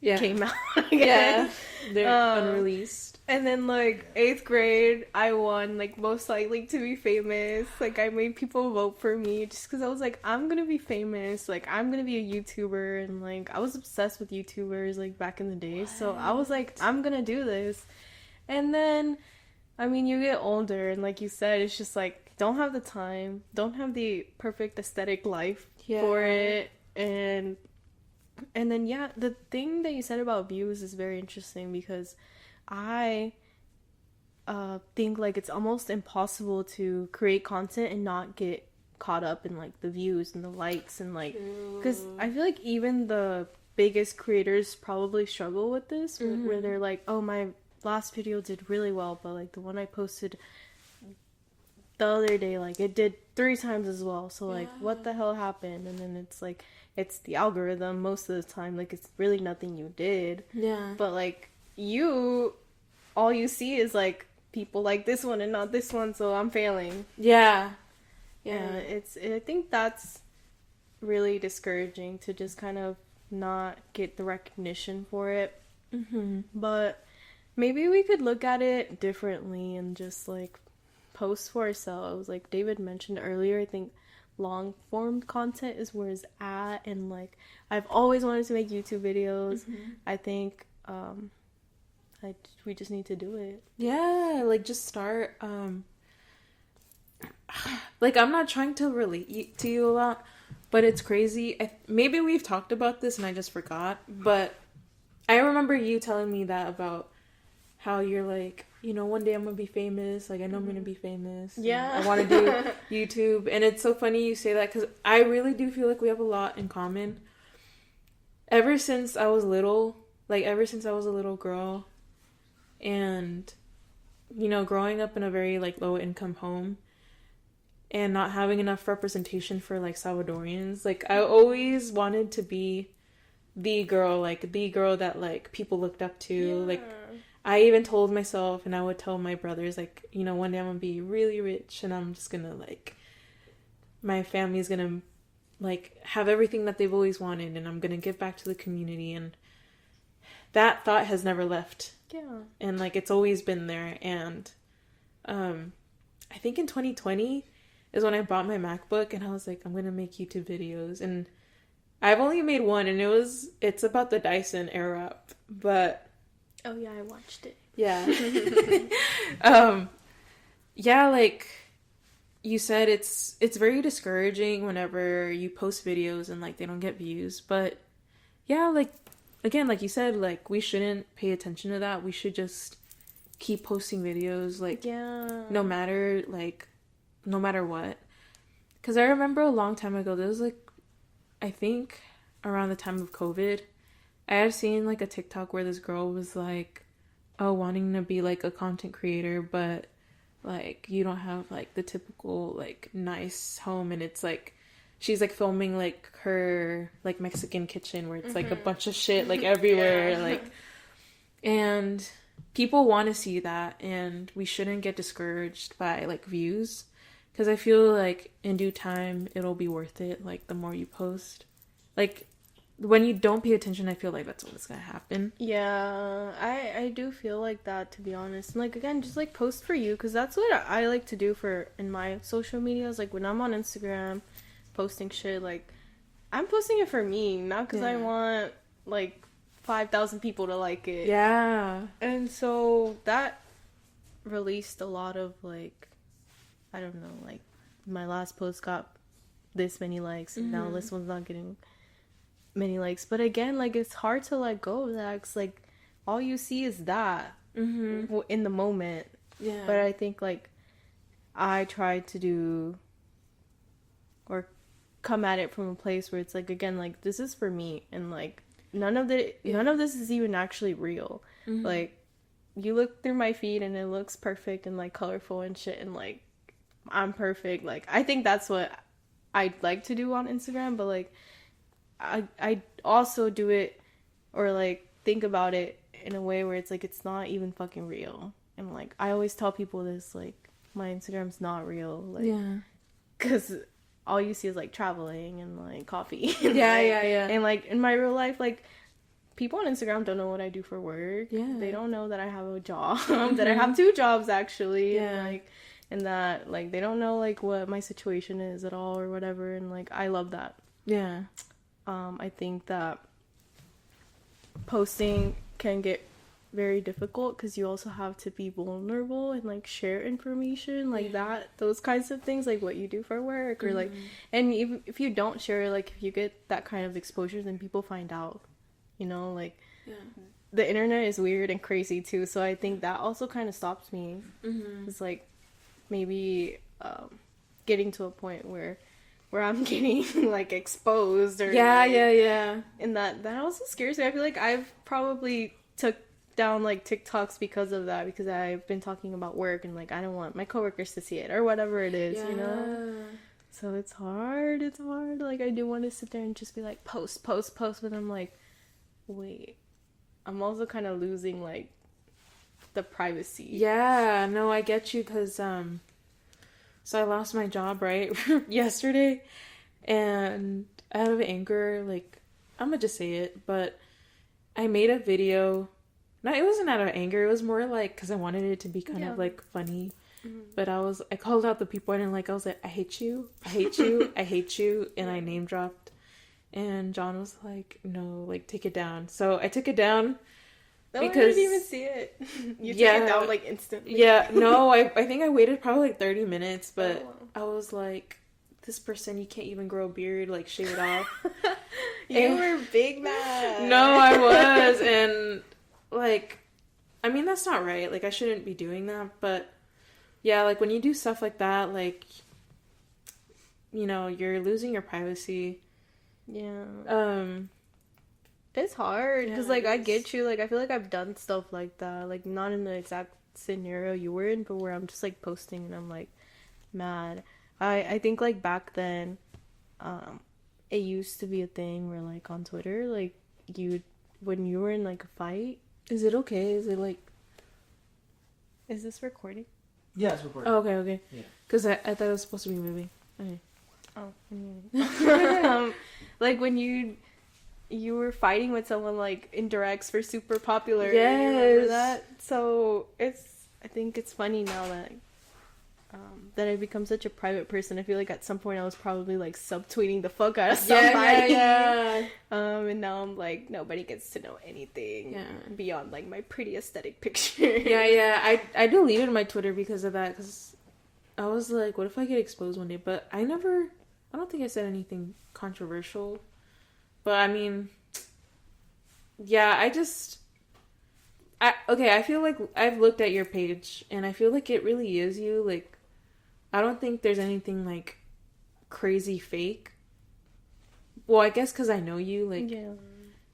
Speaker 2: came out again.
Speaker 3: Yeah, they're unreleased.
Speaker 2: And then like 8th grade, I won like most likely to be famous. Like I made people vote for me just because I was like, I'm gonna be famous. Like I'm gonna be a YouTuber, and like I was obsessed with YouTubers like back in the day. So I was like, I'm gonna do this. And then, I mean, you get older, and like you said, it's just like don't have the time, don't have the perfect aesthetic life for it, and then the thing that you said about views is very interesting because I think like it's almost impossible to create content and not get caught up in like the views and the likes, and like because I feel like even the biggest creators probably struggle with this, where they're like, oh, my last video did really well, but like the one I posted the other day, like it did 3 times as well, so like what the hell happened? And then it's like it's the algorithm most of the time, like it's really nothing you did, but like all you see is like people like this one and not this one, so I'm failing. I think that's really discouraging to just kind of not get the recognition for it. But maybe we could look at it differently and just like post for ourselves. Like David mentioned earlier, I think long form content is where it's at, and like I've always wanted to make YouTube videos. I think we just need to do it.
Speaker 3: Like just start. Like I'm not trying to relate to you a lot, but it's crazy. Maybe we've talked about this and I just forgot, but I remember you telling me that about how you're like, you know, one day I'm gonna be famous. Like I know I'm gonna be famous. I want to do YouTube, and it's so funny you say that because I really do feel like we have a lot in common. Ever since I was little, ever since I was a little girl, and you know, growing up in a very like low income home and not having enough representation for like Salvadorians, like I always wanted to be the girl that like people looked up to. Like I even told myself, and I would tell my brothers, like, you know, one day I'm gonna be really rich, and I'm just gonna like, my family's gonna like have everything that they've always wanted, and I'm gonna give back to the community. And that thought has never left. And like it's always been there. And I think in 2020 is when I bought my MacBook, and I was like, I'm gonna make YouTube videos. And I've only made one, and it's about the Dyson Airwrap, but
Speaker 2: oh yeah, I watched it.
Speaker 3: Like you said, it's very discouraging whenever you post videos and like they don't get views. But yeah, like again, like you said, like we shouldn't pay attention to that. We should just keep posting videos, like no matter what. Because I remember a long time ago, there was like, I think around the time of COVID, I had seen like a TikTok where this girl was like, oh, wanting to be like a content creator, but like you don't have like the typical like nice home, and it's like she's like filming like her like Mexican kitchen where it's like a bunch of shit like everywhere, like, and people want to see that, and we shouldn't get discouraged by like views, because I feel like in due time it'll be worth it. Like the more you post, like when you don't pay attention, I feel like that's what's gonna happen.
Speaker 2: I do feel like that, to be honest. And like again, just like post for you, because that's what I like to do for in my social medias. Like when I'm on Instagram posting shit, like I'm posting it for me, not because I want like 5,000 people to like it. And so that released a lot of like, I don't know, like my last post got this many likes, and now this one's not getting many likes. But again, like it's hard to let go of that, 'cause like all you see is that in the moment. But I think like I tried to do or come at it from a place where it's like, again, like, this is for me, and like none of this is even actually real. Like, you look through my feed and it looks perfect and like colorful and shit, and like I'm perfect. Like, I think that's what I'd like to do on Instagram, but like I also do it, or like think about it in a way where it's like it's not even fucking real. And like I always tell people this, like, my Instagram's not real, like, because all you see is like traveling and like coffee. And, and like in my real life, like, people on Instagram don't know what I do for work. They don't know that I have a job, that I have 2 jobs actually. And that like they don't know like what my situation is at all or whatever. And like I love that. I think that posting can get very difficult because you also have to be vulnerable and like share information like that, those kinds of things, like what you do for work, or like, and even if you don't share, like if you get that kind of exposure, then people find out, you know, like the internet is weird and crazy too. So I think that also kind of stops me. It's like maybe getting to a point where I'm getting like exposed, or and that also scares me. I feel like I've probably took down like TikToks because of that, because I've been talking about work and like I don't want my coworkers to see it or whatever it is, you know. So it's hard. Like I do want to sit there and just be like post, but I'm like, wait, I'm also kind of losing like the privacy.
Speaker 3: No, I get you, because so I lost my job right yesterday, and out of anger, like, I'm gonna just say it, but I made a video. No, it wasn't out of anger. It was more like because I wanted it to be kind of like funny. But I called out the people I didn't like. I was like, I hate you, I hate you, I hate you, and I name dropped. And John was like, no, like, take it down. So I took it down.
Speaker 2: Because I didn't even see it. You took it down like instantly.
Speaker 3: No, I think I waited probably like 30 minutes, but I was like, this person, you can't even grow a beard, like, shave it off.
Speaker 2: You were big mad.
Speaker 3: No, I was, and like, I mean, that's not right. Like, I shouldn't be doing that, but yeah, like, when you do stuff like that, like, you know, you're losing your privacy.
Speaker 2: It's hard because like I get you, like I feel like I've done stuff like that, like not in the exact scenario you were in, but where I'm just like posting and I'm like mad. I think like back then it used to be a thing where like on Twitter, like when you were in like a fight,
Speaker 3: is it okay? Is it like,
Speaker 2: is this recording?
Speaker 1: Yeah, it's recording.
Speaker 3: Oh, okay. Yeah. Because I thought it was supposed to be moving. Okay.
Speaker 2: Like when you were fighting with someone like in directs for super popular.
Speaker 3: Yes.
Speaker 2: Remember that? So I think it's funny now that I've become such a private person. I feel like at some point I was probably like subtweeting the fuck out of somebody. And now I'm like, nobody gets to know anything beyond like my pretty aesthetic picture.
Speaker 3: I deleted my Twitter because of that, because I was like, what if I get exposed one day? But I don't think I said anything controversial. But I mean, I feel like I've looked at your page and I feel like it really is you. Like, I don't think there's anything like crazy fake. Well, I guess because I know you, like,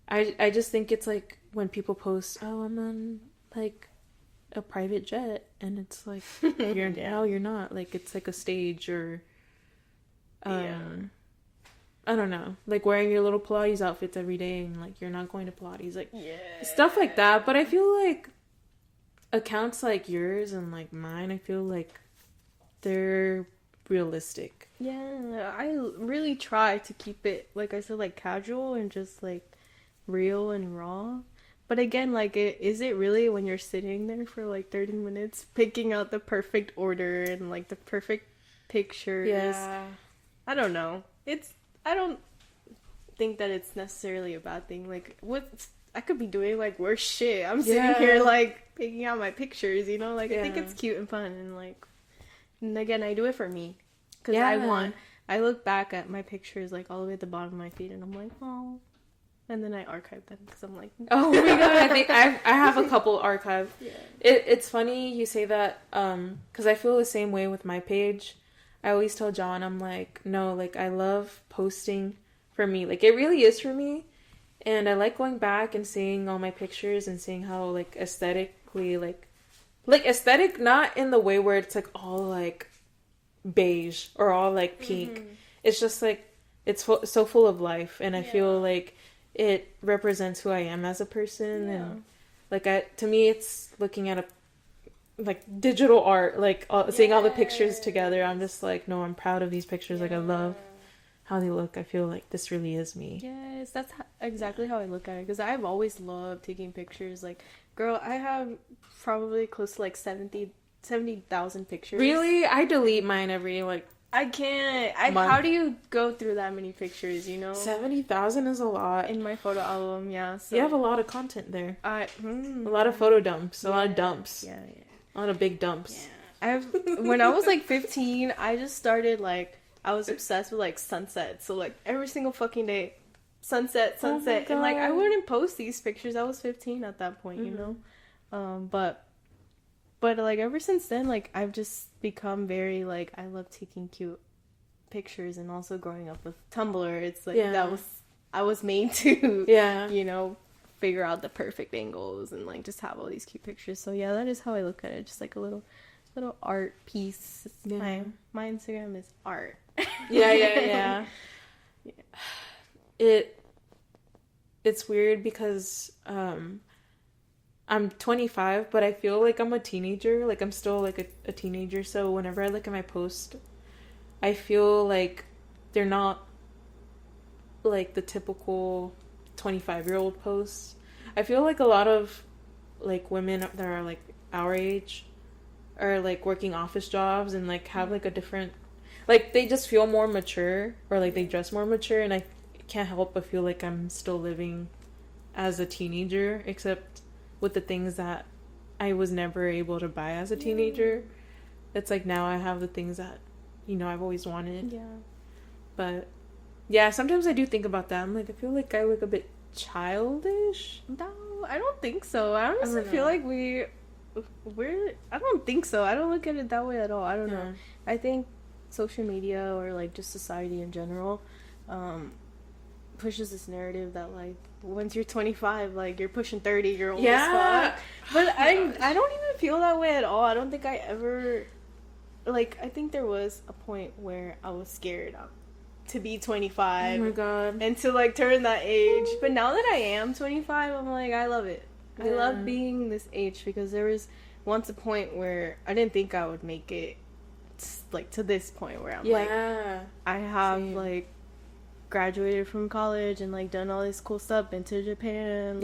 Speaker 3: I just think it's like when people post, oh, I'm on like a private jet, and it's like, you're not, like, it's like a stage, or I don't know, like wearing your little Pilates outfits every day, and like you're not going to Pilates, like stuff like that. But I feel like accounts like yours and like mine, I feel like they're realistic.
Speaker 2: I really try to keep it, like I said, like casual and just like real and raw. But again, like, is it really when you're sitting there for like 30 minutes picking out the perfect order and like the perfect pictures? I don't know. I don't think that it's necessarily a bad thing. Like, I could be doing like worse shit. I'm sitting here like picking out my pictures, you know? Like, I think it's cute and fun, and like, and again, I do it for me, because I look back at my pictures like all the way at the bottom of my feed, and I'm like, oh, and then I archive them because I'm like,
Speaker 3: oh my god, I think I have a couple archived. It's funny you say that, because I feel the same way with my page. I always tell John, I'm like, no, like, I love posting for me. Like, it really is for me. And I like going back and seeing all my pictures and seeing how, like, aesthetically, like aesthetic, not in the way where it's, like, all, like, beige or all, like, pink. It's just, like, it's so full of life. And I feel like it represents who I am as a person. And, like, to me, it's looking at like digital art, like seeing all the pictures together. I'm just like, no, I'm proud of these pictures. Like, I love how they look. I feel like this really is me.
Speaker 2: Yes, that's exactly how I look at it, because I've always loved taking pictures. Like, girl, I have probably close to like 70,000 pictures.
Speaker 3: Really? I delete mine every like
Speaker 2: I can't.
Speaker 3: month.
Speaker 2: How do you go through that many pictures, you know?
Speaker 3: 70,000 is a lot.
Speaker 2: In my photo album, yeah. So
Speaker 3: You have a lot of content there.
Speaker 2: a
Speaker 3: A lot of photo dumps. A lot of dumps.
Speaker 2: Yeah.
Speaker 3: A lot of big dumps.
Speaker 2: Yeah. When I was like 15, I just started like, I was obsessed with like sunset. So like every single fucking day, sunset.
Speaker 3: Oh my
Speaker 2: And like I
Speaker 3: God.
Speaker 2: wouldn't post these pictures. I was 15 at that point, you know? But like ever since then, like I've just become very like, I love taking cute pictures. And also growing up with Tumblr, it's like I was made to, you know, figure out the perfect angles and like just have all these cute pictures. So yeah, that is how I look at it. Just like a little art piece. My Instagram is art.
Speaker 3: Yeah. It's weird because I'm 25, but I feel like I'm a teenager. Like, I'm still like a teenager. So whenever I look at my post, I feel like they're not like the typical 25-year-old posts. I feel like a lot of like women that are like our age are like working office jobs and like have like a different, like they just feel more mature, or like they dress more mature, and I can't help but feel like I'm still living as a teenager, except with the things that I was never able to buy as a teenager. It's like now I have the things that, you know, I've always wanted.
Speaker 2: Yeah.
Speaker 3: But yeah, sometimes I do think about that. I'm like, I feel like I look a bit childish.
Speaker 2: No, I don't think so. I honestly
Speaker 3: don't
Speaker 2: feel
Speaker 3: know.
Speaker 2: like we're I don't think so. I don't look at it that way at all. I don't know. I think social media, or like just society in general, pushes this narrative that like once you're 25, like you're pushing 30, you're old as fuck. But I don't even feel that way at all. I don't think I ever, like, I think there was a point where I was scared to be 25.
Speaker 3: Oh my God.
Speaker 2: And to like turn that age. But now that I am 25, I'm like, I love it. I love being this age, because there was once a point where I didn't think I would make it like to this point where I'm like, I have like graduated from college and like done all this cool stuff, been to Japan,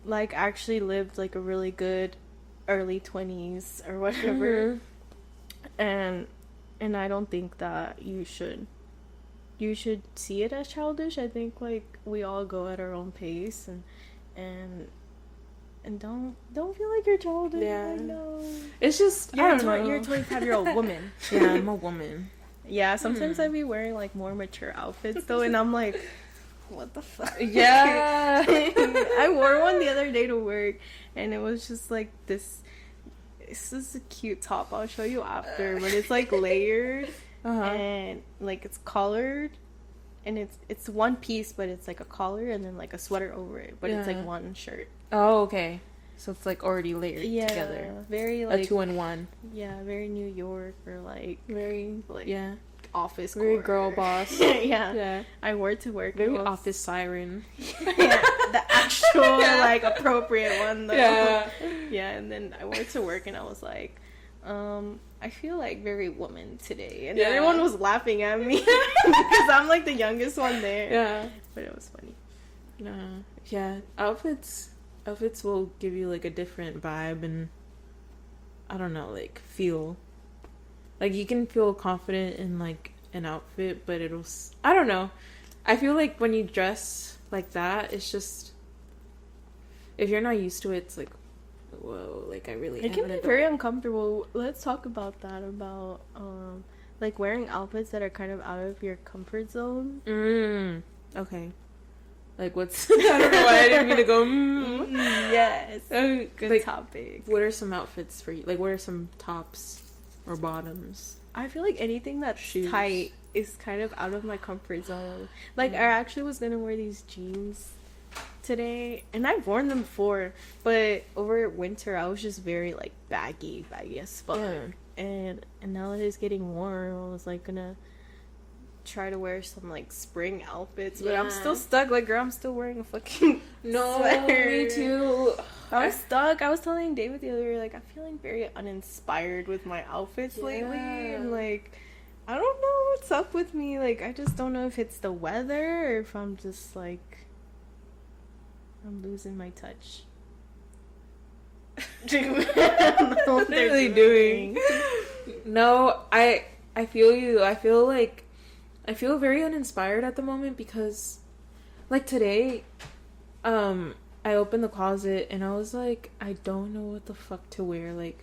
Speaker 2: like actually lived like a really good early 20s or whatever. And I don't think that you should see it as childish. I think like we all go at our own pace, and don't feel like you're childish.
Speaker 3: Yeah.
Speaker 2: Like, no.
Speaker 3: It's just,
Speaker 2: You're
Speaker 3: I don't know.
Speaker 2: you're a 25-year-old woman.
Speaker 3: Yeah, I'm a woman.
Speaker 2: Yeah, sometimes I'd be wearing like more mature outfits though, and I'm like, what the fuck?
Speaker 3: Yeah.
Speaker 2: I wore one the other day to work, and it was just like this is a cute top. I'll show you after, but it's like layered and like it's collared, and it's one piece, but it's like a collar and then like a sweater over it, but it's like one shirt.
Speaker 3: Oh, okay. So it's like already layered together.
Speaker 2: Very like
Speaker 3: a 2-in-1.
Speaker 2: Yeah, very New York, or like
Speaker 3: Very
Speaker 2: like office
Speaker 3: very
Speaker 2: core.
Speaker 3: girl boss.
Speaker 2: Yeah. I wore it to work.
Speaker 3: Very
Speaker 2: It was-
Speaker 3: office siren.
Speaker 2: Yeah, the actual like appropriate one though.
Speaker 3: Yeah.
Speaker 2: And then I went to work and I was like, I feel like very woman today, and everyone was laughing at me because I'm like the youngest one there.
Speaker 3: Yeah.
Speaker 2: But it was funny.
Speaker 3: Yeah. Outfits will give you like a different vibe, and I don't know, like feel like you can feel confident in like an outfit, but I don't know. I feel like when you dress like that, it's just, if you're not used to it, it's like, whoa, like I really
Speaker 2: It can be very uncomfortable. Let's talk about that, about like wearing outfits that are kind of out of your comfort zone.
Speaker 3: Okay. Like what's I don't know why I didn't mean to go
Speaker 2: Yes. Good
Speaker 3: like,
Speaker 2: topic.
Speaker 3: What are some outfits for you? Like what are some tops or bottoms
Speaker 2: I feel like anything that's
Speaker 3: Shoes.
Speaker 2: tight is kind of out of my comfort zone. Like, I actually was gonna wear these jeans today, and I've worn them before, but over winter I was just very like baggy as fuck.
Speaker 3: Yeah.
Speaker 2: And now that it's getting warm, I was like gonna try to wear some like spring outfits, but I'm
Speaker 3: Yeah.
Speaker 2: still stuck. Like, girl, I'm still wearing a fucking
Speaker 3: No,
Speaker 2: sweater.
Speaker 3: me too.
Speaker 2: I was stuck. I was telling David the other day, like, I'm feeling very uninspired with my outfits lately,
Speaker 3: Yeah.
Speaker 2: and like, I don't know what's up with me. Like, I just don't know if it's the weather or if I'm just like, I'm losing my touch. I don't know what they're
Speaker 3: Really doing. No, I feel you. I feel very uninspired at the moment because, like, today, I opened the closet and I was like, I don't know what the fuck to wear. Like,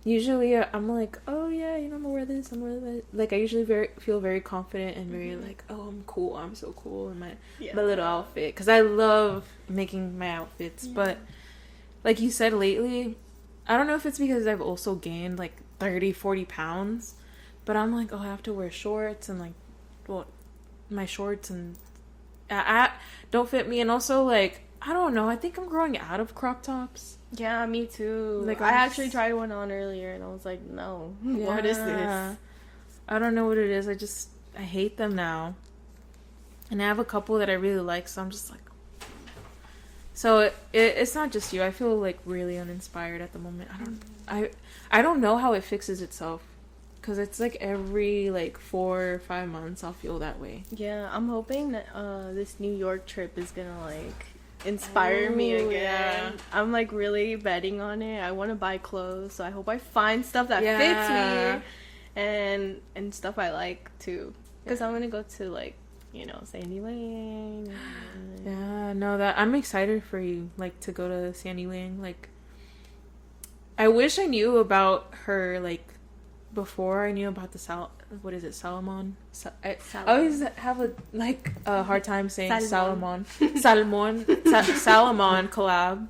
Speaker 3: usually I'm like, oh yeah, you know, I'm gonna wear this, I'm gonna wear that. Like, I usually feel very confident and very like, oh, I'm cool, I'm so cool in my little outfit, because I love making my outfits.
Speaker 2: Yeah.
Speaker 3: But like you said, lately, I don't know if it's because I've also gained like 30-40 pounds, but I'm like, oh, I have to wear shorts, and like, well, my shorts and I don't fit me, and also like, I don't know, I think I'm growing out of crop tops.
Speaker 2: Yeah, me too.
Speaker 3: Like,
Speaker 2: I actually tried one on earlier, and I was like, no, what is this?
Speaker 3: I don't know what it is. I hate them now. And I have a couple that I really like, so I'm just like... So it's not just you. I feel like really uninspired at the moment. I don't know how it fixes itself. Because it's like every like 4 or 5 months I'll feel that way.
Speaker 2: Yeah, I'm hoping that this New York trip is gonna like inspire me
Speaker 3: Ooh,
Speaker 2: again.
Speaker 3: yeah.
Speaker 2: I'm like really betting on it. I want to buy clothes, so I hope I find stuff that fits me and stuff I like too. Because I'm gonna go to like, you know, Sandy Lane.
Speaker 3: Yeah, no, that I'm excited for you, like, to go to Sandy Lane. Like, I wish I knew about her like before I knew about the Salomon. I always have a hard time saying Salomon collab.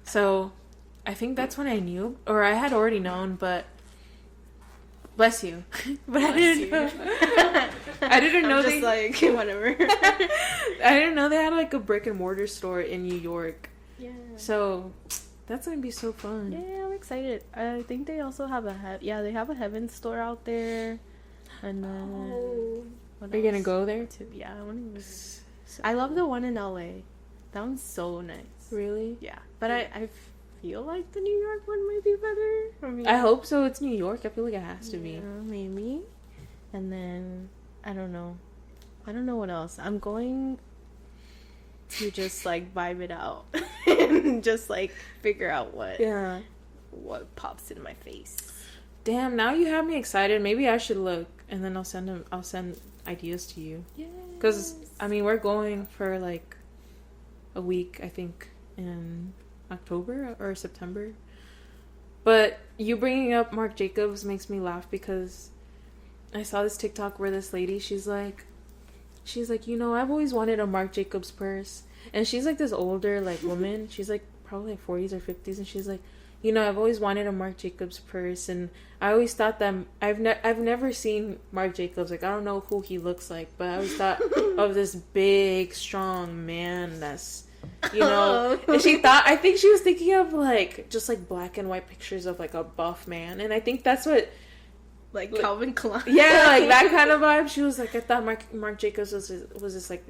Speaker 3: So I think that's when I knew, or I had already known, but bless you. But I didn't know. I didn't know
Speaker 2: just like whatever.
Speaker 3: I didn't know they had like a brick and mortar store in New York.
Speaker 2: Yeah.
Speaker 3: So that's gonna be so fun.
Speaker 2: Yeah, I'm excited. I think they also have they have a Heaven store out there. And then what
Speaker 3: Are you gonna
Speaker 2: else?
Speaker 3: go there?
Speaker 2: Yeah, I want to go. I love the one in LA. That one's so nice.
Speaker 3: Really?
Speaker 2: Yeah, but I feel like the New York one might be better. I mean,
Speaker 3: I hope so. It's New York. I feel like it has to be.
Speaker 2: maybe. And then I don't know what else. I'm going to just like vibe it out and just like figure out what pops in my face.
Speaker 3: Damn, now you have me excited. Maybe I should look, and then I'll send ideas to you.
Speaker 2: Yeah.
Speaker 3: Because I mean, we're going for like a week, I think, in October or September. But you bringing up Marc Jacobs makes me laugh, because I saw this TikTok where this lady, she's like, you know, I've always wanted a Marc Jacobs purse. And she's like this older like woman. She's like probably like 40s or 50s, and she's like, you know, I've always wanted a Marc Jacobs purse, and I always thought that I've never seen Marc Jacobs. Like, I don't know who he looks like, but I always thought of this big, strong man that's, you know. And I think she was thinking of like just like black and white pictures of like a buff man, and I think that's what.
Speaker 2: Like Calvin Klein.
Speaker 3: Yeah, like that kind of vibe. She was like, I thought Marc Jacobs was this like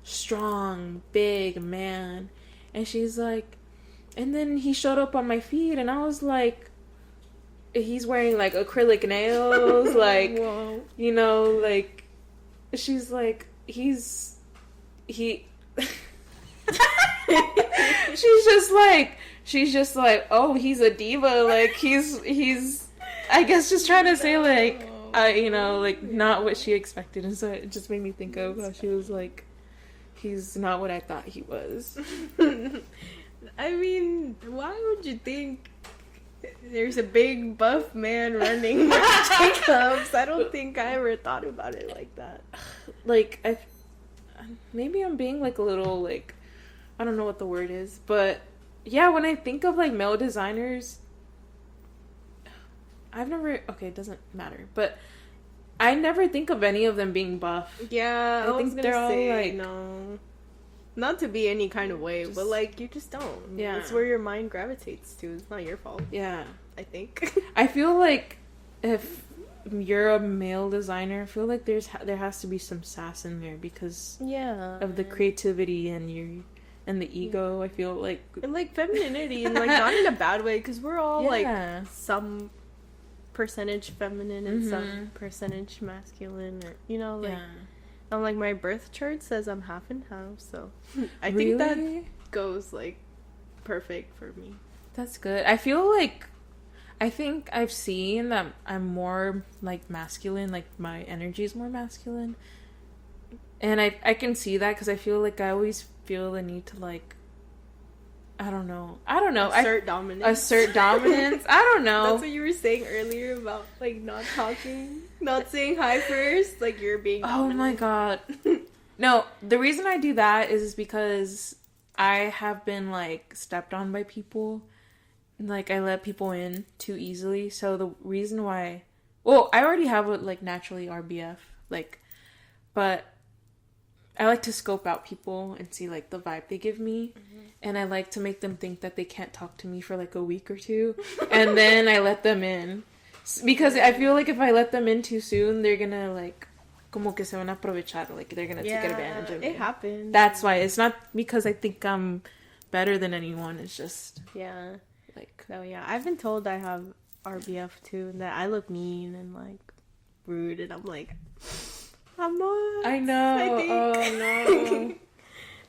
Speaker 3: strong, big man. And she's like, and then he showed up on my feed, and I was like, he's wearing like acrylic nails, like,
Speaker 2: whoa.
Speaker 3: You know, like, she's like, she's just like, oh, he's a diva, like he's I guess just trying to say like, you know, like not what she expected. And so it just made me think of how she was like, he's not what I thought he was.
Speaker 2: I mean, why would you think there's a big buff man running Marc Jacobs? I don't think I ever thought about it like that.
Speaker 3: Like, maybe I'm being like a little like, I don't know what the word is, but yeah, when I think of like male designers, I've never. Okay, it doesn't matter, but I never think of any of them being buff.
Speaker 2: Yeah,
Speaker 3: I think they're all like
Speaker 2: no. Not to be any kind of way,
Speaker 3: Just-
Speaker 2: but like you just don't.
Speaker 3: Yeah.
Speaker 2: It's where your mind gravitates to. It's not your fault,
Speaker 3: yeah.
Speaker 2: I think.
Speaker 3: I feel like if you're a male designer, I feel like there has to be some sass in there because
Speaker 2: Yeah.
Speaker 3: of the creativity and the ego. I feel like
Speaker 2: And like femininity and like not in a bad way because we're all like
Speaker 3: Yeah.
Speaker 2: some percentage feminine and some
Speaker 3: Mhm.
Speaker 2: percentage masculine, or you know, like
Speaker 3: yeah.
Speaker 2: I'm like my birth chart says I'm half and half, so I think that
Speaker 3: Really?
Speaker 2: goes like perfect for me.
Speaker 3: That's good. I think I've seen that I'm more like masculine, like my energy is more masculine. And I can see that because I feel like I always feel the need to like, I don't know.
Speaker 2: Assert dominance.
Speaker 3: Assert dominance. I don't know.
Speaker 2: That's what you were saying earlier about like not talking, not saying hi first, like you're being
Speaker 3: Oh my
Speaker 2: dominant.
Speaker 3: god. No, the reason I do that is because I have been like stepped on by people. Like I let people in too easily. So the reason why, well, I already have a like naturally RBF, like, but I like to scope out people and see like the vibe they give me. And I like to make them think that they can't talk to me for like a week or two. And then I let them in. Because I feel like if I let them in too soon, they're gonna like, como que se van a aprovechar. Like they're gonna take advantage of me.
Speaker 2: It happens.
Speaker 3: That's why. It's not because I think I'm better than anyone. It's just
Speaker 2: Yeah.
Speaker 3: like,
Speaker 2: So yeah, I've been told I have RBF too, and that I look mean and like rude, and I'm like, I'm not.
Speaker 3: I know.
Speaker 2: I think.
Speaker 3: Oh no.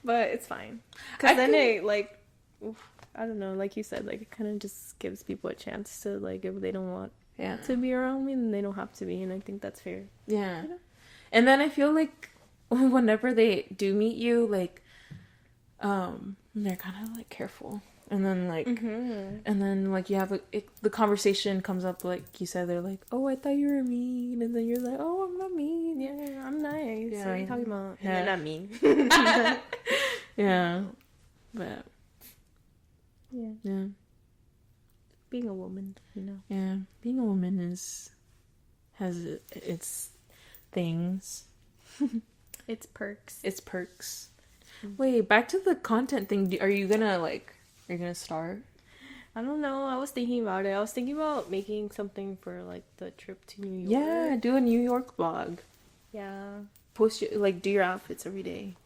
Speaker 2: But it's fine.
Speaker 3: I
Speaker 2: Because then
Speaker 3: could-
Speaker 2: it like, oof, I don't know, like you said, like it kind of just gives people a chance to like if they don't want
Speaker 3: Yeah.
Speaker 2: to be around me, then they don't have to be, and I think that's fair.
Speaker 3: Yeah. And then I feel like whenever they do meet you, like, they're kind of like careful. And then like, and then like you have the conversation comes up, like you said, they're like, oh, I thought you were mean. And then you're like, oh, I'm not mean.
Speaker 2: Yeah, I'm nice.
Speaker 3: Yeah.
Speaker 2: What are you talking about?
Speaker 3: Yeah.
Speaker 2: You're not mean.
Speaker 3: Yeah. But
Speaker 2: Yeah,
Speaker 3: yeah.
Speaker 2: being a woman, you know.
Speaker 3: Yeah. Being a woman has its things.
Speaker 2: It's perks.
Speaker 3: Its perks. Wait, back to the content thing. Are you gonna start?
Speaker 2: I don't know. I was thinking about it. I was thinking about making something for like the trip to New York.
Speaker 3: Yeah, do a New York vlog.
Speaker 2: Yeah.
Speaker 3: Post your, like, do your outfits every day.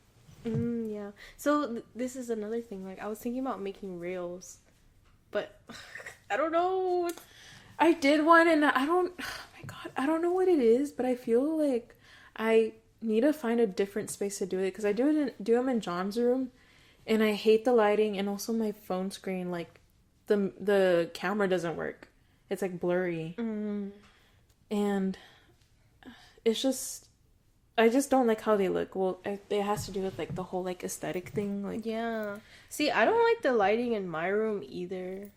Speaker 2: Yeah. So this is another thing. Like I was thinking about making reels, but I don't know.
Speaker 3: I did one and I don't, oh my god, I don't know what it is, but I feel like I need to find a different space to do it because I do them in John's room and I hate the lighting and also my phone screen, like the camera doesn't work. It's like blurry. And it's just, I just don't like how they look. Well, it has to do with like the whole like aesthetic thing. Like,
Speaker 2: Yeah. See, I don't like the lighting in my room either.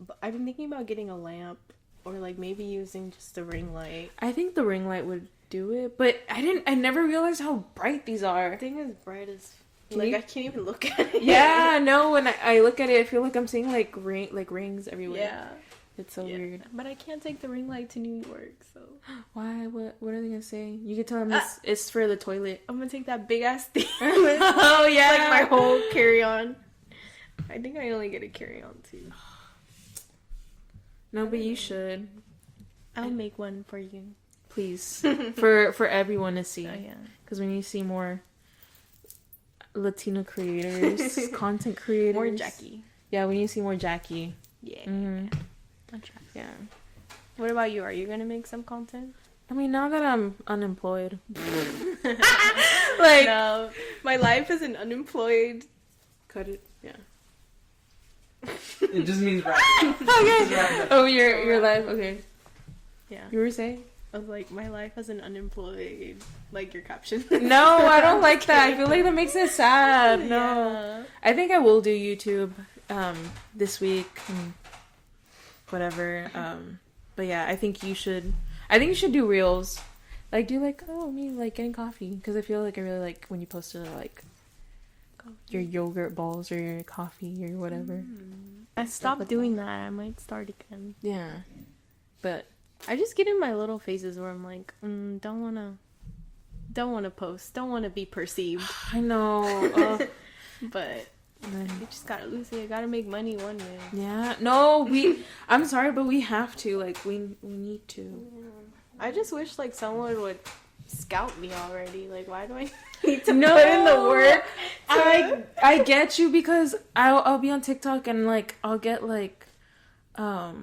Speaker 2: But I've been thinking about getting a lamp or like maybe using just a ring light.
Speaker 3: I think the ring light would do it, but I never realized how bright these are.
Speaker 2: The thing is bright as
Speaker 3: Can
Speaker 2: like
Speaker 3: you-
Speaker 2: I can't even look at it.
Speaker 3: Yeah, no, when I look at it, I feel like I'm seeing like rings everywhere.
Speaker 2: Yeah.
Speaker 3: It's so
Speaker 2: Yeah.
Speaker 3: weird.
Speaker 2: But I can't take the ring light to New York, so
Speaker 3: Why? What are they gonna say? You could tell them it's for the toilet.
Speaker 2: I'm gonna take that big ass thing.
Speaker 3: Oh yeah,
Speaker 2: Like my whole carry on. I think I only get a carry on too.
Speaker 3: No, but you should,
Speaker 2: I'll make one for you.
Speaker 3: please, for everyone to see.
Speaker 2: Oh yeah.
Speaker 3: Because when you see more Latino creators, content creators,
Speaker 2: More Jackie.
Speaker 3: Yeah, when you see more Jackie.
Speaker 2: Yeah.
Speaker 3: Mm-hmm. Yeah.
Speaker 2: What about you? Are you gonna make some content?
Speaker 3: I mean, now that I'm unemployed, like,
Speaker 2: No, my life as an unemployed.
Speaker 3: cut it. Yeah.
Speaker 1: It just means right.
Speaker 3: Okay. Oh, your life. Okay.
Speaker 2: Yeah,
Speaker 3: You were saying?
Speaker 2: I was like, my life as an unemployed. Like your caption.
Speaker 3: No, I don't like that. I feel like that makes it sad. No.
Speaker 2: Yeah.
Speaker 3: I think I will do YouTube this week and whatever. But yeah, I think you should do reels. Like do like, oh, me like getting coffee, because I feel like I really like when you post it like your yogurt balls or your coffee or whatever.
Speaker 2: I stopped doing that. I might start again.
Speaker 3: Yeah. But
Speaker 2: I just get in my little phases where I'm like, don't wanna post, don't wanna be perceived.
Speaker 3: I know.
Speaker 2: But you just gotta lose it. You gotta make money one way.
Speaker 3: Yeah. No, I'm sorry, but we have to. Like, we need to.
Speaker 2: I just wish like someone would scout me already. Like, why do I need to put in the work?
Speaker 3: I get you, because I'll be on TikTok and like I'll get like I'll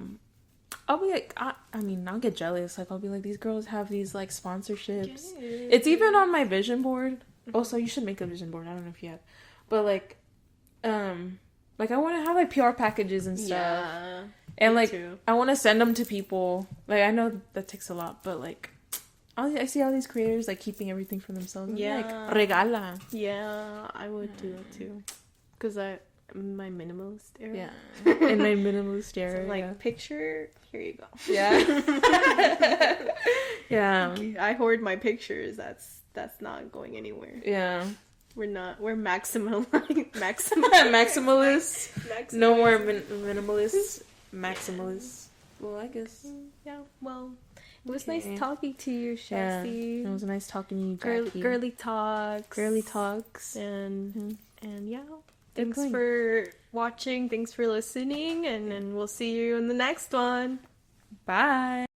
Speaker 3: be like I'll get jealous. Like, I'll be like, these girls have these like sponsorships. It's even on my vision board. Also, you should make a vision board. I don't know if you have, but like I want to have like PR packages and stuff.
Speaker 2: Yeah,
Speaker 3: and like
Speaker 2: too.
Speaker 3: I want to send them to people. Like, I know that takes a lot, but like I see all these creators like keeping everything for themselves.
Speaker 2: Yeah.
Speaker 3: Like, regala.
Speaker 2: Yeah, I would do it too. Because my minimalist era.
Speaker 3: Yeah. In my minimalist era.
Speaker 2: So, like, picture, here you go.
Speaker 3: Yeah. Yeah.
Speaker 2: I hoard my pictures. That's not going anywhere.
Speaker 3: Yeah.
Speaker 2: We're maximalist.
Speaker 3: Maximalists. No more minimalists. Maximalists. Well, I guess.
Speaker 2: Yeah, well, it was
Speaker 3: Okay.
Speaker 2: nice talking to you, Shelsie.
Speaker 3: Yeah, it was nice talking to you, Jackie.
Speaker 2: Girly talks.
Speaker 3: Girly talks.
Speaker 2: And yeah,
Speaker 3: Good
Speaker 2: thanks
Speaker 3: going.
Speaker 2: for watching. Thanks for listening. And we'll see you in the next one.
Speaker 3: Bye.